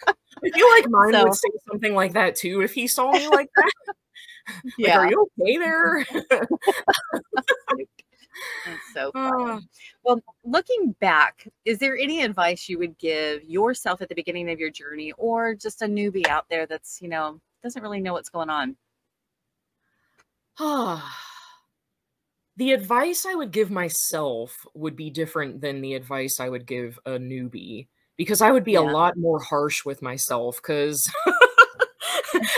I feel like mine would say something like that too if he saw me like that. Yeah. Like, are you okay there? That's so funny. Well, looking back, is there any advice you would give yourself at the beginning of your journey, or just a newbie out there that's, you know, doesn't really know what's going on? The advice I would give myself would be different than the advice I would give a newbie, because I would be a lot more harsh with myself, because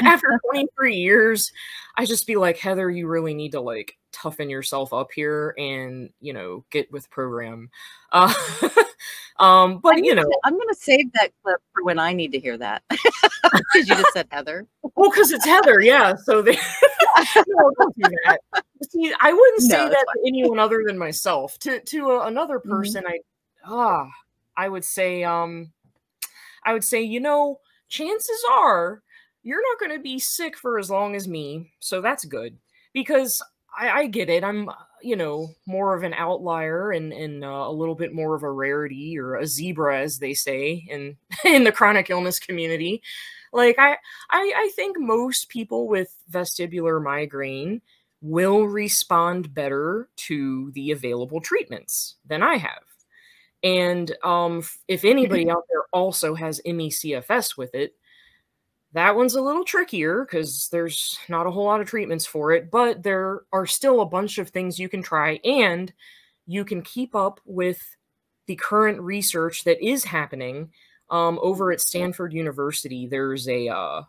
after 23 years, I just be like, Heather, you really need to like toughen yourself up here and, you know, get with program. But I'm you know, I'm gonna save that clip for when I need to hear that. Because you just said Heather. Well, because it's Heather, yeah. So they no, don't do that. See, I wouldn't say that to anyone other than myself. To another person, I would say, you know, chances are you're not going to be sick for as long as me, so that's good, because I get it. I'm, you know, more of an outlier and a little bit more of a rarity, or a zebra, as they say in the chronic illness community. Like, I think most people with vestibular migraine will respond better to the available treatments than I have. And if anybody out there also has ME/CFS with it, that one's a little trickier because there's not a whole lot of treatments for it, but there are still a bunch of things you can try, and you can keep up with the current research that is happening over at Stanford University. There's a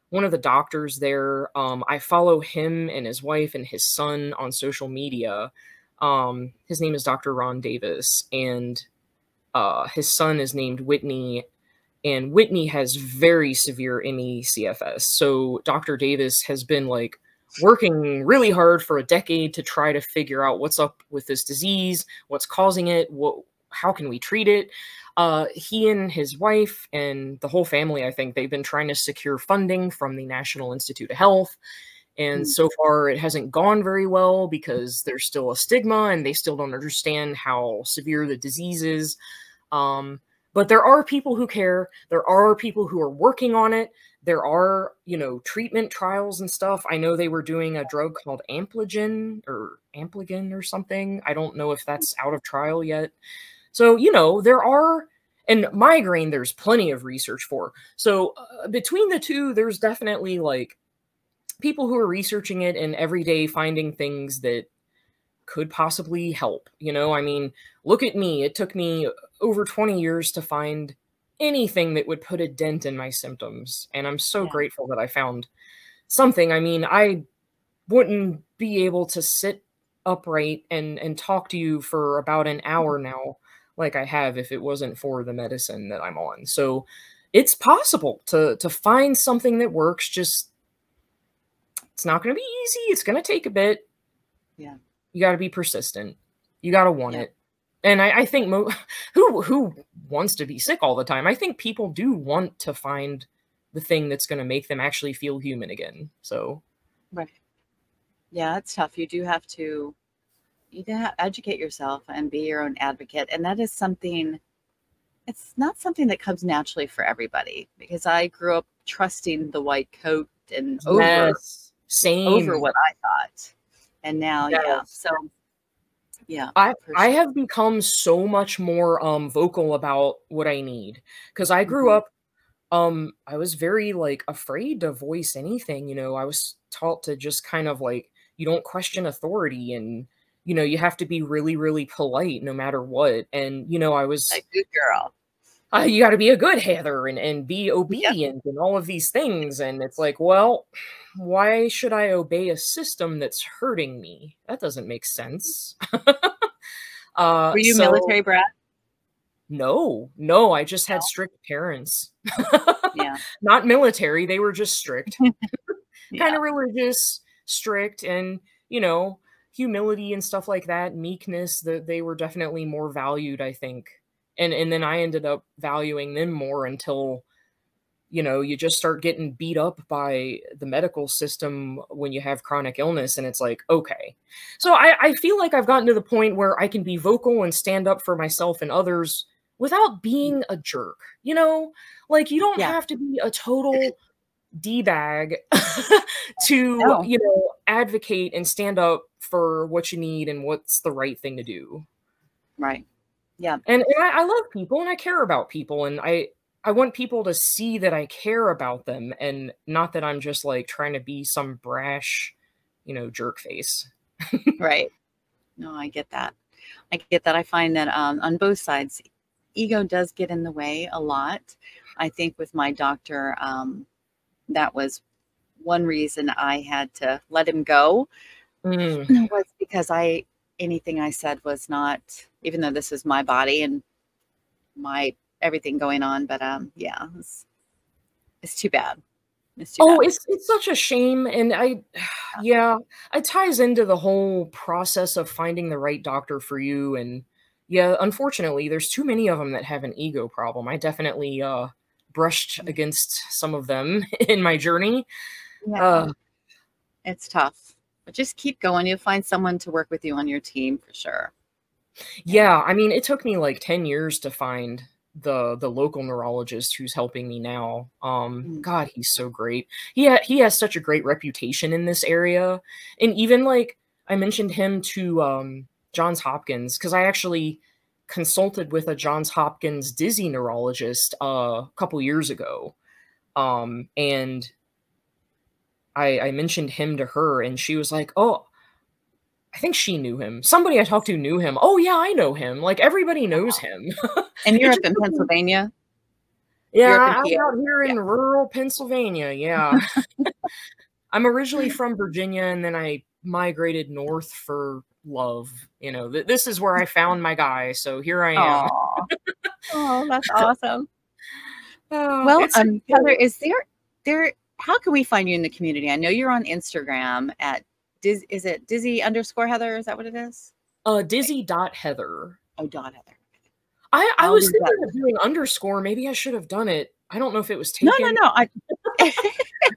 one of the doctors there. I follow him and his wife and his son on social media. His name is Dr. Ron Davis, and his son is named Whitney. And Whitney has very severe ME/CFS. So Dr. Davis has been like working really hard for a decade to try to figure out what's up with this disease, what's causing it, how can we treat it. He and his wife and the whole family, I think, they've been trying to secure funding from the National Institute of Health. And so far it hasn't gone very well because there's still a stigma and they still don't understand how severe the disease is. But there are people who care. There are people who are working on it. There are, you know, treatment trials and stuff. I know they were doing a drug called Ampligen or something. I don't know if that's out of trial yet. So, you know, there are, and migraine, there's plenty of research for. So between the two, there's definitely like people who are researching it and every day finding things that could possibly help. You know, I mean, look at me. It took me over 20 years to find anything that would put a dent in my symptoms. And I'm so grateful that I found something. I mean, I wouldn't be able to sit upright and talk to you for about an hour now, like I have, if it wasn't for the medicine that I'm on. So it's possible to find something that works. Just, it's not going to be easy. It's going to take a bit. Yeah. You got to be persistent. You got to want it. And I think who wants to be sick all the time? I think people do want to find the thing that's going to make them actually feel human again. So, right. Yeah, it's tough. You do have to educate yourself and be your own advocate. And that is something, it's not something that comes naturally for everybody, because I grew up trusting the white coat and over what I thought. And now, so yeah, I have become so much more vocal about what I need, because I grew up I was very like afraid to voice anything, you know. I was taught to just kind of like, you don't question authority, and you know, you have to be really, really polite no matter what. And you know, I A was good girl. you got to be a good Heather and be Yep. obedient and all of these things. And it's like, well, why should I obey a system that's hurting me? That doesn't make sense. Were you So military brat? no, no, I just No. had strict parents. Yeah. Not military, they were just strict. Kind Yeah. of religious, strict, and you know, humility and stuff like that, meekness, that they were definitely more valued, I think. And then I ended up valuing them more until, you know, you just start getting beat up by the medical system when you have chronic illness, and it's like, okay. So I feel like I've gotten to the point where I can be vocal and stand up for myself and others without being a jerk, you know? Like, you don't Yeah. have to be a total D-bag to, No. you know, advocate and stand up for what you need and what's the right thing to do. Right. Yeah. And I love people and I care about people, and I want people to see that I care about them, and not that I'm just like trying to be some brash, you know, jerk face. Right. No, I get that. I get that. I find that on both sides, ego does get in the way a lot. I think with my doctor, that was one reason I had to let him go, Mm. was because anything I said was not, even though this is my body and my everything going on, but yeah, it's too bad. It's too Oh, bad. it's such a shame, and yeah, it ties into the whole process of finding the right doctor for you, and yeah, unfortunately, there's too many of them that have an ego problem. I definitely brushed against some of them in my journey. Yeah, Uh, it's tough, but just keep going. You'll find someone to work with you on your team for sure. Yeah. yeah, I mean, it took me like 10 years to find the local neurologist who's helping me now. Mm. God, he's so great. He has such a great reputation in this area. And even like I mentioned him to Johns Hopkins, because I actually consulted with a Johns Hopkins dizzy neurologist a couple years ago. And I mentioned him to her, and she was like, "Oh, I think she knew him. Somebody I talked to knew him. Oh yeah, I know him. Like everybody knows him." And It you're up just in took me, Pennsylvania. yeah, You're up in I'm PA. out here Yeah. in rural Pennsylvania. Yeah. I'm originally from Virginia, and then I migrated north for love. You know, this is where I found my guy, so here I am. Oh, oh, that's awesome. Oh, Well, it's Heather, is there? How can we find you in the community? I know you're on Instagram at is it Dizzy_Heather? Is that what it is? Dizzy.Heather. Oh, dot Heather. I I'll was leave that. thinking of doing underscore. Maybe I should have done it. I don't know if it was No, taken. no, no.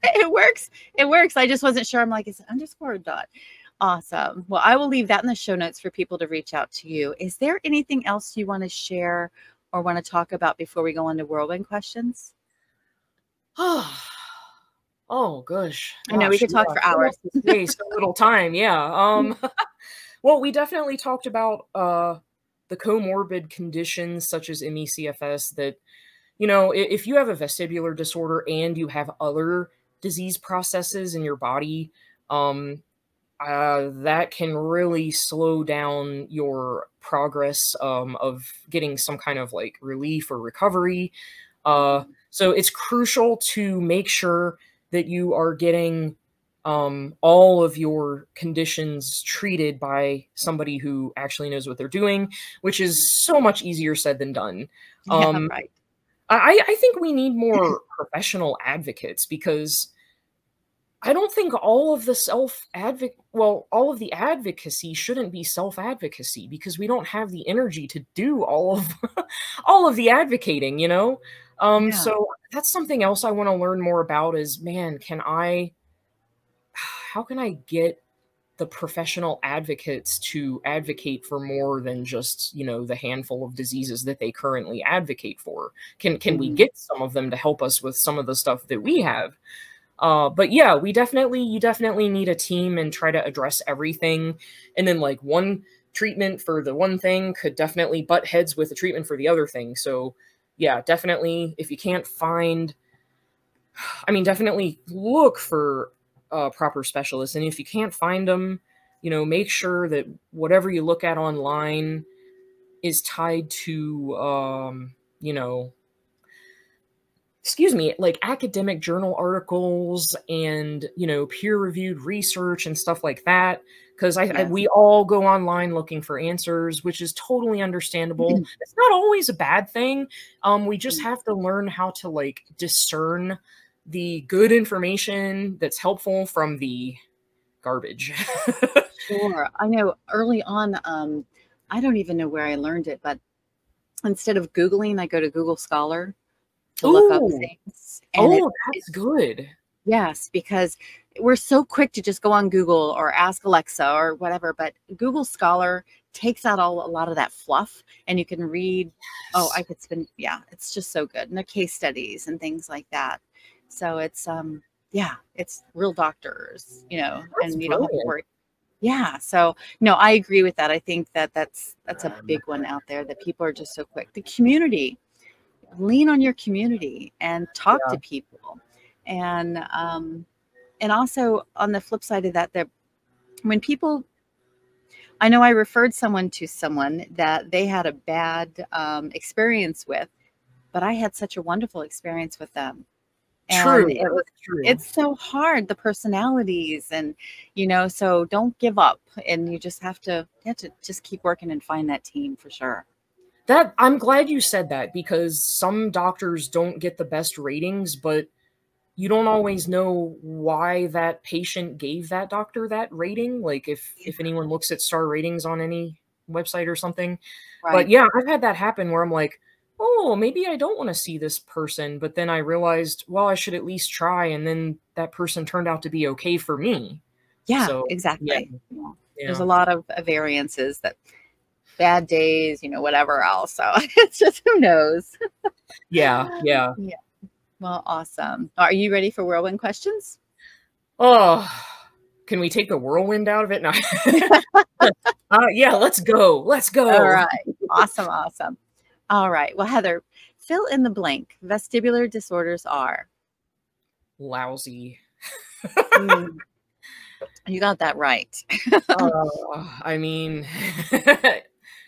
It works. It works. I just wasn't sure. I'm like, is it underscore or dot? Awesome. Well, I will leave that in the show notes for people to reach out to you. Is there anything else you want to share or want to talk about before we go on to whirlwind questions? Oh gosh. I know we Gosh, could talk yeah. for So much hours. to say, so little time. Yeah. Well, we definitely talked about the comorbid conditions such as ME/CFS that, you know, if you have a vestibular disorder and you have other disease processes in your body, that can really slow down your progress of getting some kind of like relief or recovery. So it's crucial to make sure that you are getting all of your conditions treated by somebody who actually knows what they're doing, which is so much eeasier said than done. Yeah, right. I think we need more professional advocates, because I don't think all of the all of the advocacy shouldn't be self-advocacy, because we don't have the energy to do all of all of the advocating, you know? Yeah. So that's something else I want to learn more about is, man, how can I get the professional advocates to advocate for more than just, you know, the handful of diseases that they currently advocate for? Can we get some of them to help us with some of the stuff that we have? But yeah, you definitely need a team and try to address everything. And then like one treatment for the one thing could definitely butt heads with the treatment for the other thing. So yeah, definitely, if you can't find, I mean, definitely look for proper specialists. And if you can't find them, you know, make sure that whatever you look at online is tied to, you know, excuse me, like academic journal articles and, you know, peer-reviewed research and stuff like that. Because we all go online looking for answers, which is totally understandable. It's not always a bad thing. We just have to learn how to like discern the good information that's helpful from the garbage. Sure. I know early on, I don't even know where I learned it, but instead of Googling, I go to Google Scholar to look up things. And that's good. Yes, because we're so quick to just go on Google or ask Alexa or whatever, but Google Scholar takes out a lot of that fluff, and you can read, I could spend, it's just so good. And the case studies and things like that. So it's, it's real doctors, you know, That's and you don't have to worry. Yeah. So no, I agree with that. I think that's a big one out there that people are just so quick. The community, lean on your community and talk to people. And also on the flip side of that, when people, I know I referred someone to someone that they had a bad experience with, but I had such a wonderful experience with them. And True. It's so hard, the personalities, and, you know, so don't give up, and you just have to just keep working and find that team for sure. That I'm glad you said that, because some doctors don't get the best ratings, but you don't always know why that patient gave that doctor that rating. Like if anyone looks at star ratings on any website or something. Right. But yeah, I've had that happen where I'm like, oh, maybe I don't want to see this person. But then I realized, well, I should at least try. And then that person turned out to be okay for me. Yeah, so, exactly. Yeah. There's a lot of variances, that bad days, you know, whatever else. So it's just, who knows? Yeah. Well, awesome. Are you ready for whirlwind questions? Oh, can we take the whirlwind out of it? No. Yeah, let's go. Let's go. All right. Awesome. All right. Well, Heather, fill in the blank. Vestibular disorders are lousy. You got that right. I mean,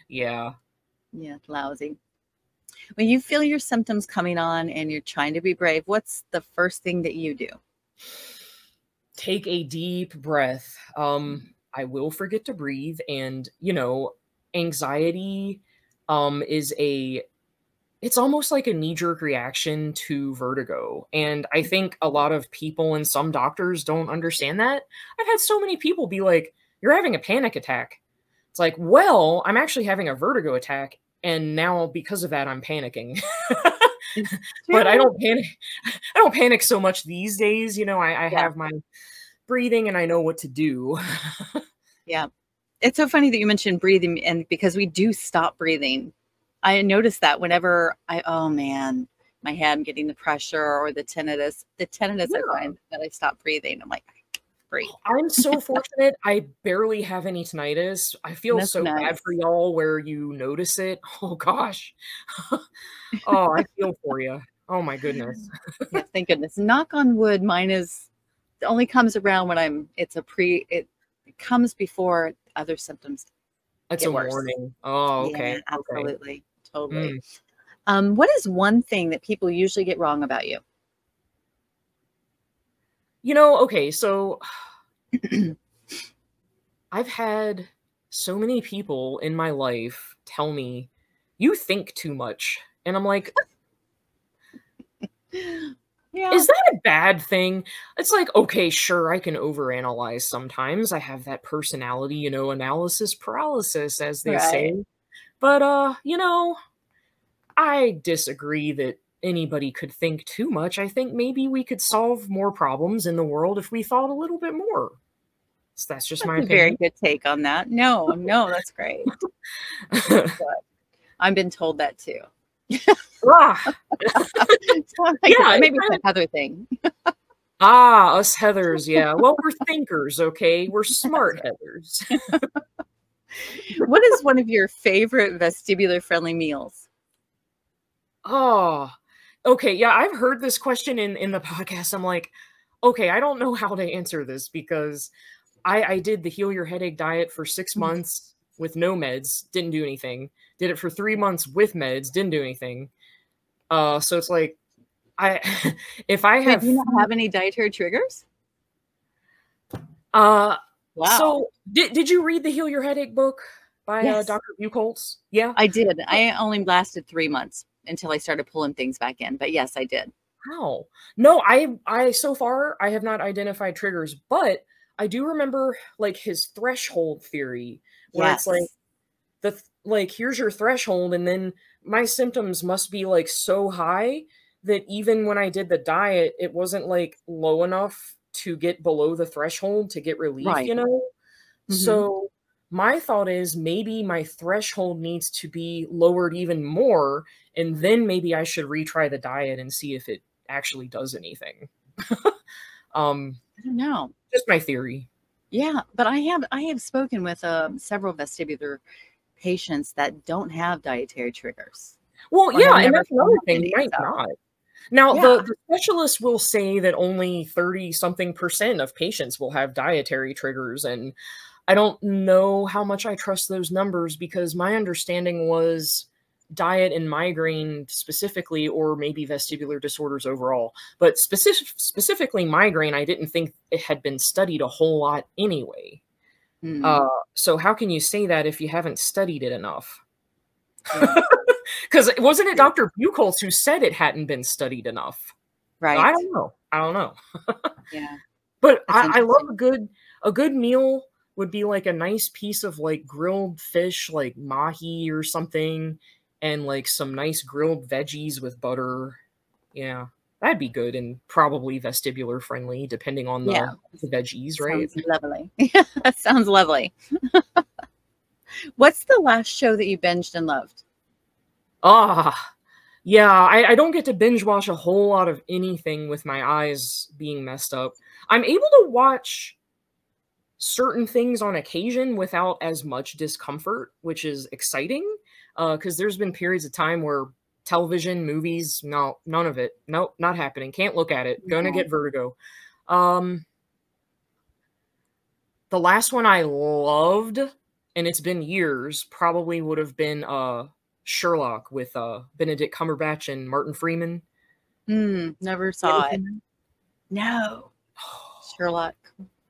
yeah. Yeah, lousy. When you feel your symptoms coming on and you're trying to be brave, what's the first thing that you do? Take a deep breath. I will forget to breathe, and, you know, anxiety it's almost like a knee-jerk reaction to vertigo. And I think a lot of people and some doctors don't understand that. I've had so many people be like, you're having a panic attack. It's like, well, I'm actually having a vertigo attack, and now because of that, I'm panicking. But I don't panic so much these days. You know, I have my breathing and I know what to do. Yeah. It's so funny that you mentioned breathing, and because we do stop breathing. I noticed that whenever oh man, my head, I'm getting the pressure or the tinnitus. I find that I stop breathing. I'm like, breathe. I'm so fortunate. I barely have any tinnitus. I feel so bad for y'all where you notice it. Oh gosh. Oh, I feel for you. Oh my goodness. Yeah, thank goodness. Knock on wood. Mine only comes around when it comes before other symptoms. That's a warning. Oh, okay. Yeah, absolutely. Okay. Totally. What is one thing that people usually get wrong about you? You know, okay, so I've had so many people in my life tell me, you think too much. And I'm like, is that a bad thing? It's like, okay, sure, I can overanalyze sometimes. I have that personality, you know, analysis paralysis, as they say. But, you know, I disagree that anybody could think too much. I think maybe we could solve more problems in the world if we thought a little bit more. So that's just my opinion. Very good take on that. No, that's great. I've been told that too. Maybe it's another thing. Us Heathers, yeah. Well, we're thinkers, okay? We're smart Heathers. What is one of your favorite vestibular-friendly meals? Oh, okay. Yeah, I've heard this question in the podcast. I'm like, okay, I don't know how to answer this because I did the Heal Your Headache diet for 6 months with no meds, didn't do anything. Did it for 3 months with meds, didn't do anything. So it's like, I if I Wait, have do you not have any dietary triggers? Wow. Wow. So did you read the Heal Your Headache book by Yes. Dr. Buchholz? Yeah. I did. I only lasted 3 months until I started pulling things back in. But yes, I did. How? No, I so far I have not identified triggers, but I do remember like his threshold theory where it's like like here's your threshold and then my symptoms must be like so high that even when I did the diet it wasn't like low enough to get below the threshold to get relief, Right. you know? Mm-hmm. So my thought is maybe my threshold needs to be lowered even more and then maybe I should retry the diet and see if it actually does anything. I don't know. Just my theory. Yeah, but I have spoken with several vestibular patients that don't have dietary triggers. Well, Or yeah, have and never that's another found thing. any, You might so. not. Now, Yeah. the specialists will say that only 30-something% of patients will have dietary triggers, and I don't know how much I trust those numbers because my understanding was diet and migraine specifically, or maybe vestibular disorders overall, but specifically migraine, I didn't think it had been studied a whole lot anyway. So how can you say that if you haven't studied it enough? Because wasn't it Dr. Buchholz who said it hadn't been studied enough? Right. I don't know. I don't know. Yeah. But That's I love interesting. a good meal would be like a nice piece of like grilled fish, like mahi or something, and like some nice grilled veggies with butter. Yeah, that'd be good and probably vestibular friendly, depending on Yeah. the veggies, right? Sounds lovely. That sounds lovely. What's the last show that you binged and loved? Yeah, I don't get to binge watch a whole lot of anything with my eyes being messed up. I'm able to watch certain things on occasion without as much discomfort, which is exciting. Because there's been periods of time where television, movies, no, none of it. Nope, not happening. Can't look at it. Gonna get vertigo. The last one I loved, and it's been years, probably would have been Sherlock with Benedict Cumberbatch and Martin Freeman. Never saw it. No. Sherlock.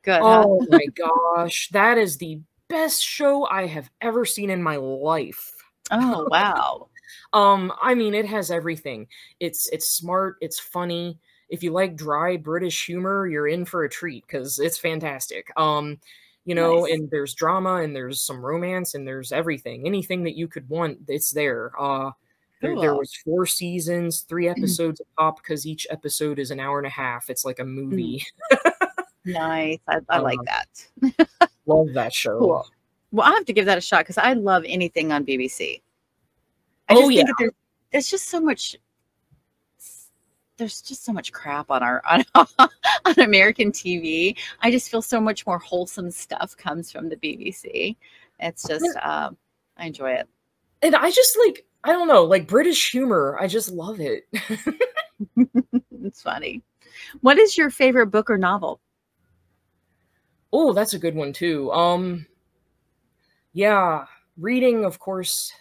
Good. Oh my gosh, that is the best show I have ever seen in my life. Oh wow. I mean, it has everything. It's smart, it's funny. If you like dry British humor, you're in for a treat because it's fantastic. You know, Nice. and there's drama and there's some romance and there's everything. Anything that you could want, it's there. There was 4 seasons, 3 episodes a pop because each episode is an hour and a half. It's like a movie. Nice. I like that. Love that show. Cool. Well, I have to give that a shot because I love anything on BBC. I Oh, just yeah. think that there's just so much crap on on American TV. I just feel so much more wholesome stuff comes from the BBC. It's just I enjoy it. And I just like, I don't know, like British humor. I just love it. It's funny. What is your favorite book or novel? Oh, that's a good one too. Yeah, reading, of course.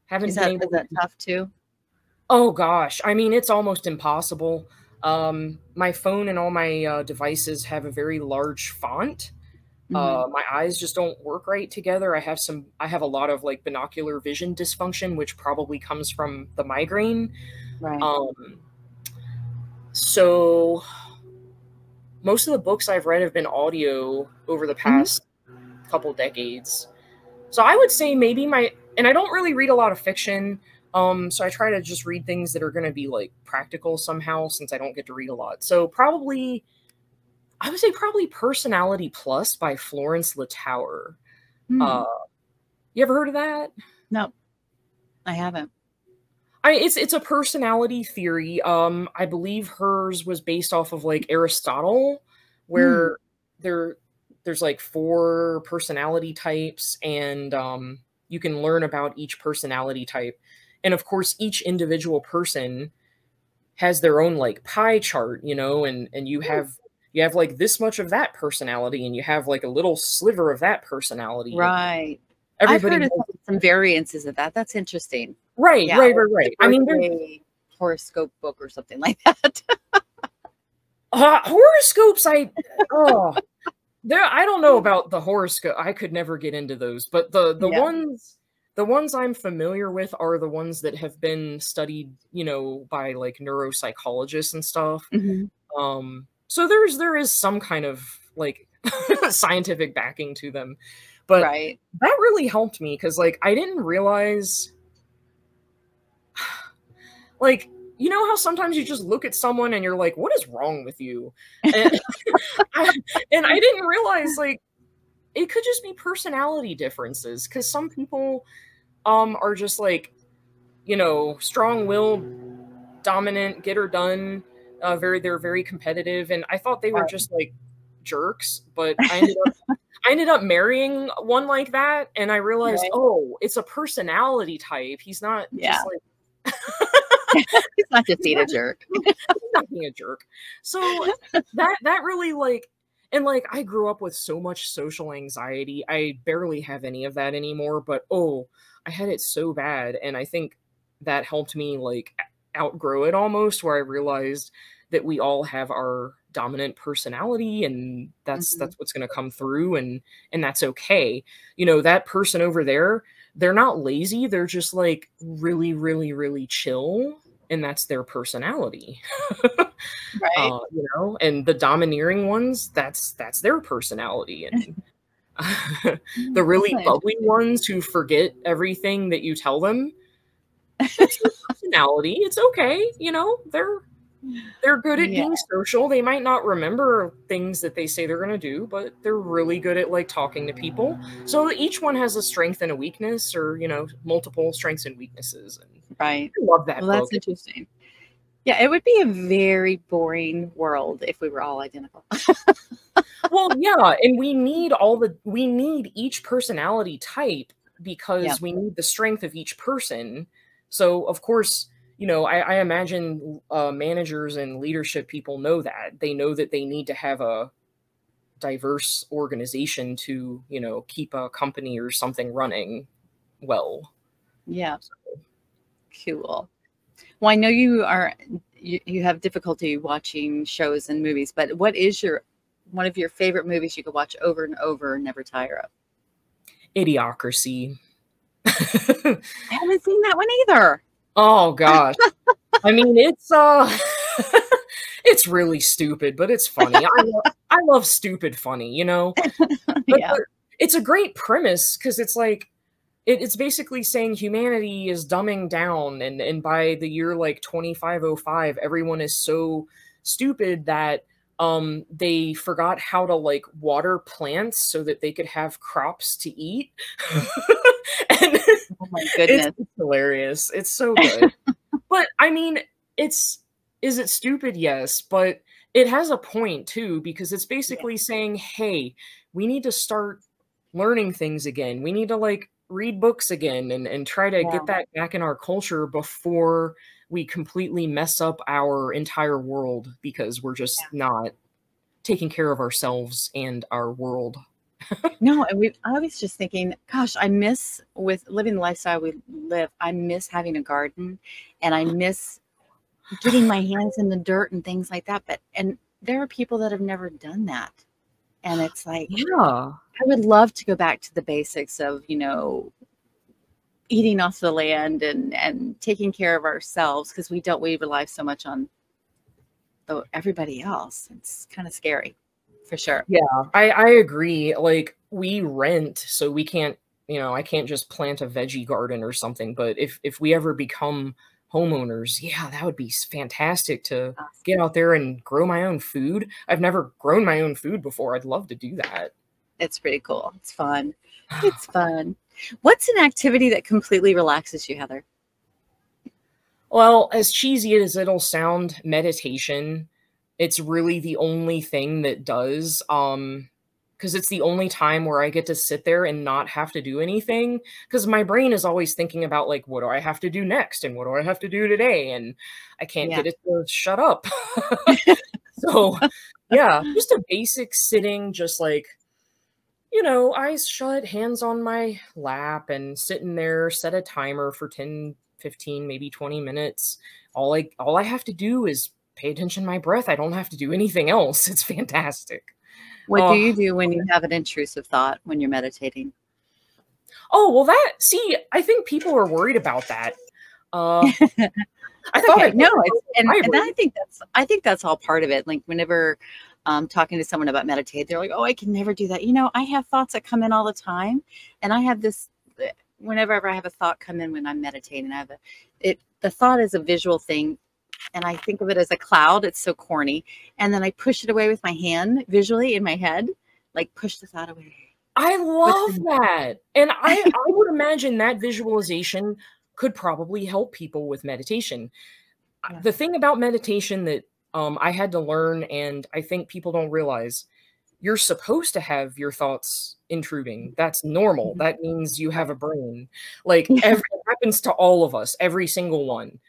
Haven't Is been able that to. tough too? Oh gosh, I mean, it's almost impossible. My phone and all my devices have a very large font. My eyes just don't work right together. I have a lot of like binocular vision dysfunction, which probably comes from the migraine. Right. So most of the books I've read have been audio over the past couple decades. So I would say maybe and I don't really read a lot of fiction. So I try to just read things that are going to be like practical somehow since I don't get to read a lot. So I would say probably Personality Plus by Florence Littauer. You ever heard of that? No, I haven't. It's a personality theory. I believe hers was based off of like Aristotle, where there's like 4 personality types, and you can learn about each personality type. And of course, each individual person has their own like pie chart, you know, and you have like this much of that personality, and you have like a little sliver of that personality. Right. Everybody I've heard of some variances of that. That's interesting. Right, Yeah, right. I mean, a horoscope book or something like that. Horoscopes, I don't know about the horoscope. I could never get into those, but the ones I'm familiar with are the ones that have been studied, you know, by like neuropsychologists and stuff. So there is some kind of like scientific backing to them. But that really helped me because like I didn't realize, like, you know how sometimes you just look at someone and you're like, what is wrong with you? And I didn't realize like it could just be personality differences, because some people are just like, you know, strong-willed, dominant, get her done, they're very competitive, and I thought they were just like jerks, but I ended up marrying one like that, and I realized, oh, it's a personality type. He's not just like he's not just being a jerk. He's not being a jerk. So that really like, and like I grew up with so much social anxiety. I barely have any of that anymore, but I had it so bad, and I think that helped me like outgrow it almost, where I realized that we all have our dominant personality, and that's what's going to come through, and that's okay. You know, that person over there, they're not lazy, they're just like really, really, really chill, and that's their personality. You know, and the domineering ones, that's their personality, and the really bubbly ones who forget everything that you tell them, it's their personality. It's okay, you know, they're good at being social. They might not remember things that they say they're going to do, but they're really good at like talking to people. So each one has a strength and a weakness, or, you know, multiple strengths and weaknesses. And I love that book. That's interesting. Yeah, it would be a very boring world if we were all identical. Well, yeah, and we need each personality type, because we need the strength of each person. So of course, you know, I imagine managers and leadership people know that. They know that they need to have a diverse organization to, you know, keep a company or something running well. Yeah. So. Cool. Well, I know you have difficulty watching shows and movies, but what is one of your favorite movies you could watch over and over and never tire of? Idiocracy. I haven't seen that one either. Oh gosh. I mean, it's it's really stupid, but it's funny. I love stupid funny, you know. But it's a great premise, because it's like it's basically saying humanity is dumbing down, and by the year like 2505, everyone is so stupid that they forgot how to like water plants so that they could have crops to eat. And oh my goodness, it's hilarious. It's so good. But I mean, is it stupid? Yes, but it has a point too, because it's basically saying, hey, we need to start learning things again. We need to like read books again, and try to get that back in our culture before we completely mess up our entire world, because we're just not taking care of ourselves and our world. No, and I was just thinking, gosh, I miss, with living the lifestyle we live, I miss having a garden, and I miss getting my hands in the dirt and things like that. And there are people that have never done that. And it's like, I would love to go back to the basics of, you know, eating off the land and taking care of ourselves, because we rely so much on everybody else. It's kind of scary, for sure. Yeah, I agree. Like, we rent, so we can't, you know, I can't just plant a veggie garden or something. But if we ever become homeowners, that would be fantastic to get out there and grow my own food. I've never grown my own food before. I'd love to do that. It's pretty cool. It's fun. It's fun. What's an activity that completely relaxes you, Heather? Well, as cheesy as it'll sound, meditation. It's really the only thing that does. because it's the only time where I get to sit there and not have to do anything, because my brain is always thinking about like, what do I have to do next? And what do I have to do today? And I can't get it to shut up. So yeah, just a basic sitting, just like, you know, eyes shut, hands on my lap, and sitting there, set a timer for 10, 15, maybe 20 minutes. All I have to do is pay attention to my breath. I don't have to do anything else. It's fantastic. What do you do when you have an intrusive thought when you're meditating? Oh, well, I think people are worried about that. I think that's all part of it. Like whenever talking to someone about meditate, they're like, oh, I can never do that. You know, I have thoughts that come in all the time. And I have this, whenever I have a thought come in when I'm meditating, the thought is a visual thing. And I think of it as a cloud. It's so corny. And then I push it away with my hand visually in my head, like push the thought away. I love that. And I would imagine that visualization could probably help people with meditation. Yeah. The thing about meditation that I had to learn, and I think people don't realize, you're supposed to have your thoughts intruding. That's normal. That means you have a brain. Like it happens to all of us, every single one.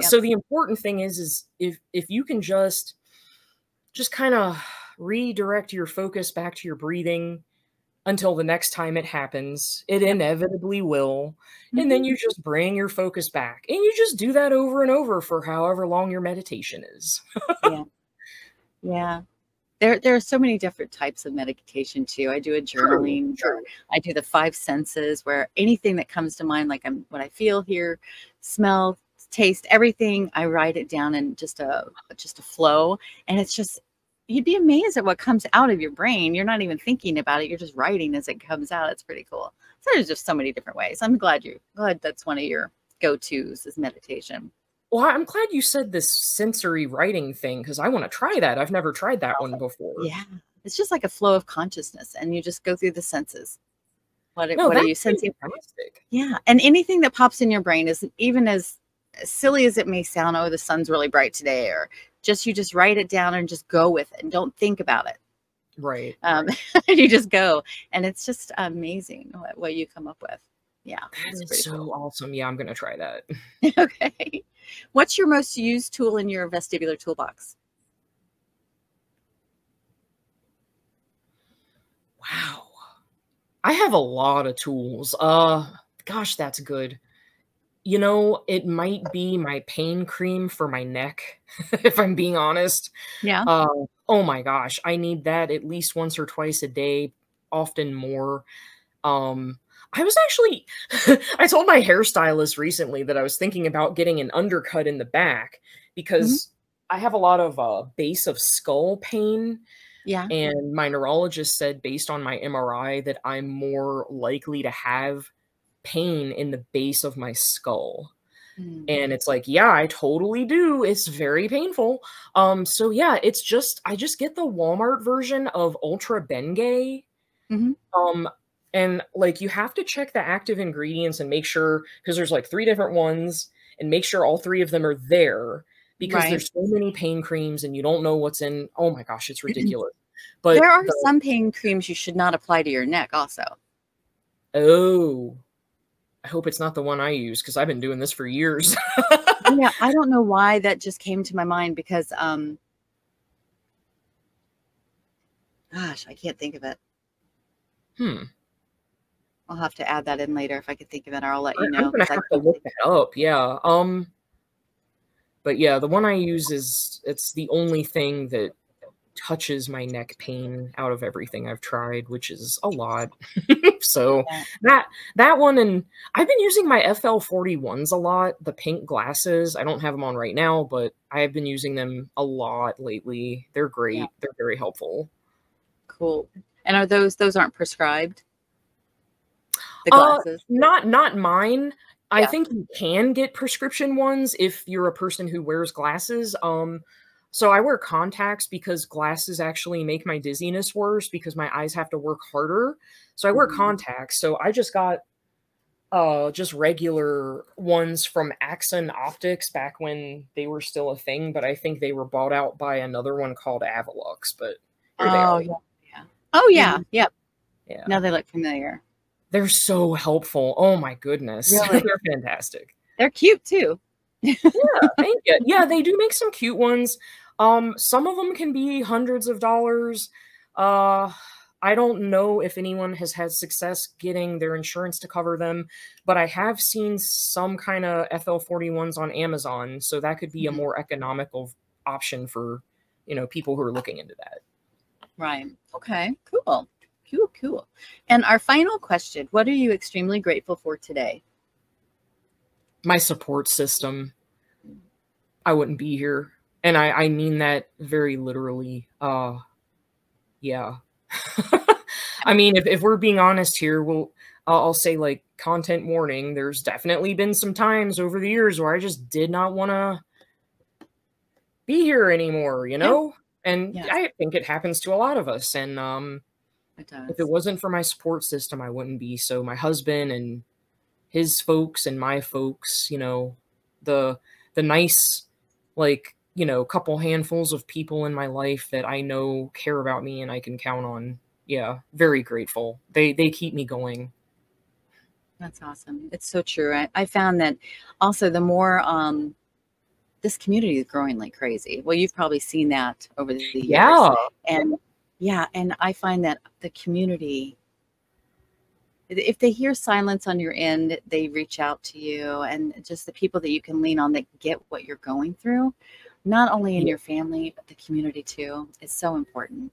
So the important thing is if you can just kind of redirect your focus back to your breathing until the next time it happens, it inevitably will. And then you just bring your focus back, and you just do that over and over for however long your meditation is. Yeah. There are so many different types of meditation too. I do a journaling. True. I do the 5 senses, where anything that comes to mind, like what I feel, hear, smell, taste, everything, I write it down in just a flow. And it's just, you'd be amazed at what comes out of your brain. You're not even thinking about it. You're just writing as it comes out. It's pretty cool. So there's just so many different ways. I'm glad that's one of your go-tos is meditation. Well, I'm glad you said this sensory writing thing, because I want to try that. I've never tried that one before. Yeah. It's just like a flow of consciousness, and you just go through the senses. What are you sensing? Fantastic. Yeah. And anything that pops in your brain is, even as silly as it may sound, oh, the sun's really bright today, or you just write it down and just go with it and don't think about it. Right. You just go, and it's just amazing what you come up with. Yeah. That's so cool. Awesome. Yeah, I'm going to try that. Okay. What's your most used tool in your vestibular toolbox? Wow. I have a lot of tools. Gosh, that's good. You know, it might be my pain cream for my neck, if I'm being honest. Yeah. Oh my gosh, I need that at least once or twice a day, often more. I was actually, I told my hairstylist recently that I was thinking about getting an undercut in the back, because I have a lot of base of skull pain. Yeah. And my neurologist said, based on my MRI, that I'm more likely to have pain in the base of my skull. And it's like, yeah, I totally do. It's very painful. So yeah, it's just, I just get the Walmart version of Ultra Bengay. And like, you have to check the active ingredients and make sure, because there's like 3 different ones, and make sure all 3 of them are there, because there's so many pain creams and you don't know what's in. Oh my gosh, it's ridiculous. But there are some pain creams you should not apply to your neck also. Oh, I hope it's not the one I use, because I've been doing this for years. Yeah, I don't know why that just came to my mind, because gosh, I can't think of it. I'll have to add that in later if I can think of it, or I'll let you know. I'm gonna have to look that up. Yeah. But yeah, the one I use it's the only thing that touches my neck pain out of everything I've tried, which is a lot. So that one, and I've been using my FL41s a lot, the pink glasses. I don't have them on right now, but I have been using them a lot lately. They're great. Yeah. They're very helpful. Cool. And are those aren't prescribed? The glasses? Not mine. I think you can get prescription ones if you're a person who wears glasses. So I wear contacts because glasses actually make my dizziness worse, because my eyes have to work harder. So I wear contacts. So I just got just regular ones from Axon Optics back when they were still a thing, but I think they were bought out by another one called Avalux. But here they are. Yeah. Oh, yeah. Yep. Yeah. Now they look familiar. They're so helpful. Oh my goodness. Really? They're fantastic. They're cute too. Yeah, thank you. Yeah, they do make some cute ones. Some of them can be hundreds of dollars. I don't know if anyone has had success getting their insurance to cover them, but I have seen some kind of FL41s on Amazon, so that could be a more economical option for, people who are looking into that. Right. Okay. Cool. Cool. And our final question, what are you extremely grateful for today? My support system. I wouldn't be here. And I mean that very literally. Yeah. I mean, if we're being honest here, I'll say, like, content warning. There's definitely been some times over the years where I just did not want to be here anymore, Yeah. And I think it happens to a lot of us. And if it wasn't for my support system, I wouldn't be. So my husband and his folks and my folks, the nice, like, couple handfuls of people in my life that I know care about me and I can count on. Yeah, very grateful. They keep me going. That's awesome. It's so true. I found that also the more this community is growing like crazy. Well, you've probably seen that over the years. Yeah. And I find that the community, if they hear silence on your end, they reach out to you, and just the people that you can lean on that get what you're going through, not only in your family, but the community too. It's so important.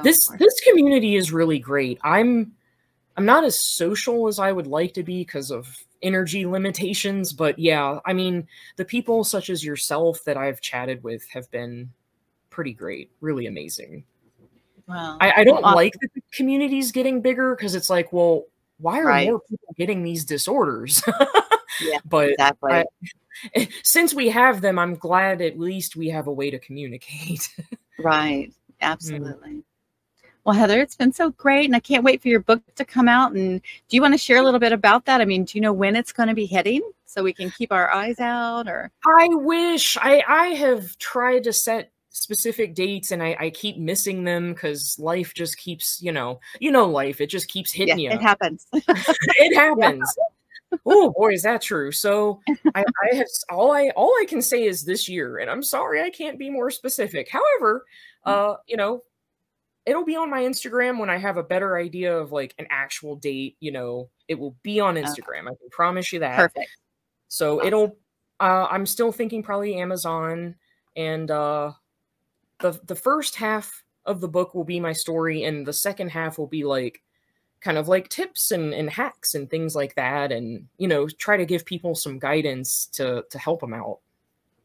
This community is really great. I'm not as social as I would like to be because of energy limitations, but yeah, I mean, the people such as yourself that I've chatted with have been pretty great, really amazing. Wow. I don't like that the community's getting bigger because it's like, well, why are more people getting these disorders? Yeah, but exactly. Since we have them, I'm glad at least we have a way to communicate. Right. Absolutely. Well, Heather, it's been so great, and I can't wait for your book to come out. And do you want to share a little bit about that? I mean, do you know when it's going to be hitting so we can keep our eyes out? Or I wish. I have tried to set specific dates, and I keep missing them because life just keeps, life. It just keeps hitting you. It happens. It happens. Yeah. Oh boy, is that true? So I have all I can say is this year, and I'm sorry I can't be more specific. However, it'll be on my Instagram when I have a better idea of like an actual date. It will be on Instagram. I can promise you that. Perfect. So awesome. I'm still thinking probably Amazon, and the first half of the book will be my story, and the second half will be like kind of like tips and hacks and things like that, and try to give people some guidance to help them out.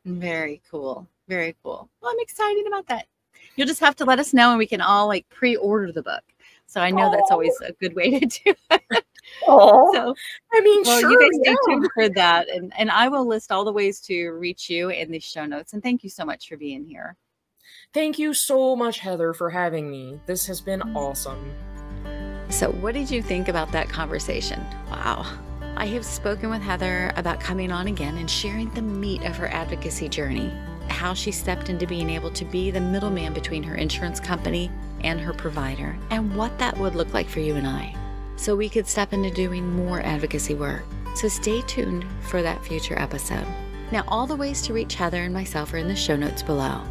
Very cool. Very cool. Well, I'm excited about that. You'll just have to let us know, and we can all like pre-order the book. So I know that's always a good way to do it. So I mean, sure, you guys stay tuned for that, and I will list all the ways to reach you in the show notes. And thank you so much for being here. Thank you so much, Heather, for having me. This has been awesome. So what did you think about that conversation? Wow. I have spoken with Heather about coming on again and sharing the meat of her advocacy journey, how she stepped into being able to be the middleman between her insurance company and her provider, and what that would look like for you and I, so we could step into doing more advocacy work. So stay tuned for that future episode. Now, all the ways to reach Heather and myself are in the show notes below.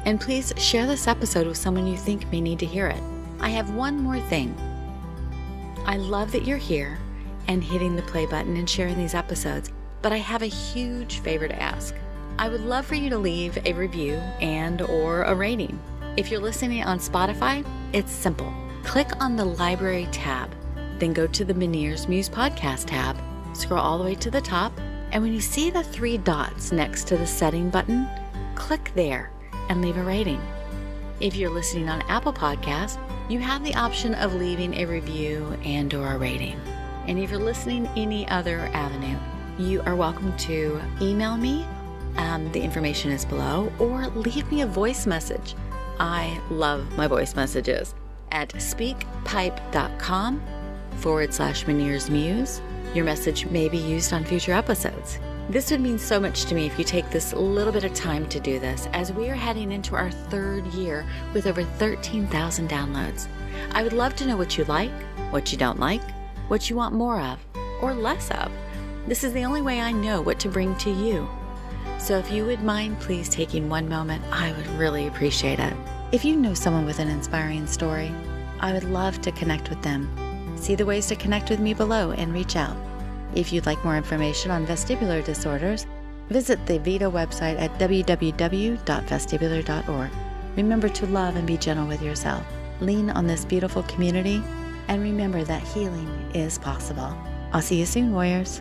And please share this episode with someone you think may need to hear it. I have one more thing. I love that you're here and hitting the play button and sharing these episodes, but I have a huge favor to ask. I would love for you to leave a review and/or a rating. If you're listening on Spotify, it's simple. Click on the library tab, then go to the Meniere's Muse podcast tab, scroll all the way to the top, and when you see the 3 dots next to the setting button, click there and leave a rating. If you're listening on Apple Podcasts, you have the option of leaving a review and/or a rating. And if you're listening any other avenue, you are welcome to email me. The information is below, or leave me a voice message. I love my voice messages at speakpipe.com/Meniere's Muse. Your message may be used on future episodes. This would mean so much to me if you take this little bit of time to do this, as we are heading into our 3rd year with over 13,000 downloads. I would love to know what you like, what you don't like, what you want more of or less of. This is the only way I know what to bring to you. So if you would mind please taking one moment, I would really appreciate it. If you know someone with an inspiring story, I would love to connect with them. See the ways to connect with me below and reach out. If you'd like more information on vestibular disorders, visit the VITA website at www.vestibular.org. Remember to love and be gentle with yourself. Lean on this beautiful community, and remember that healing is possible. I'll see you soon, warriors.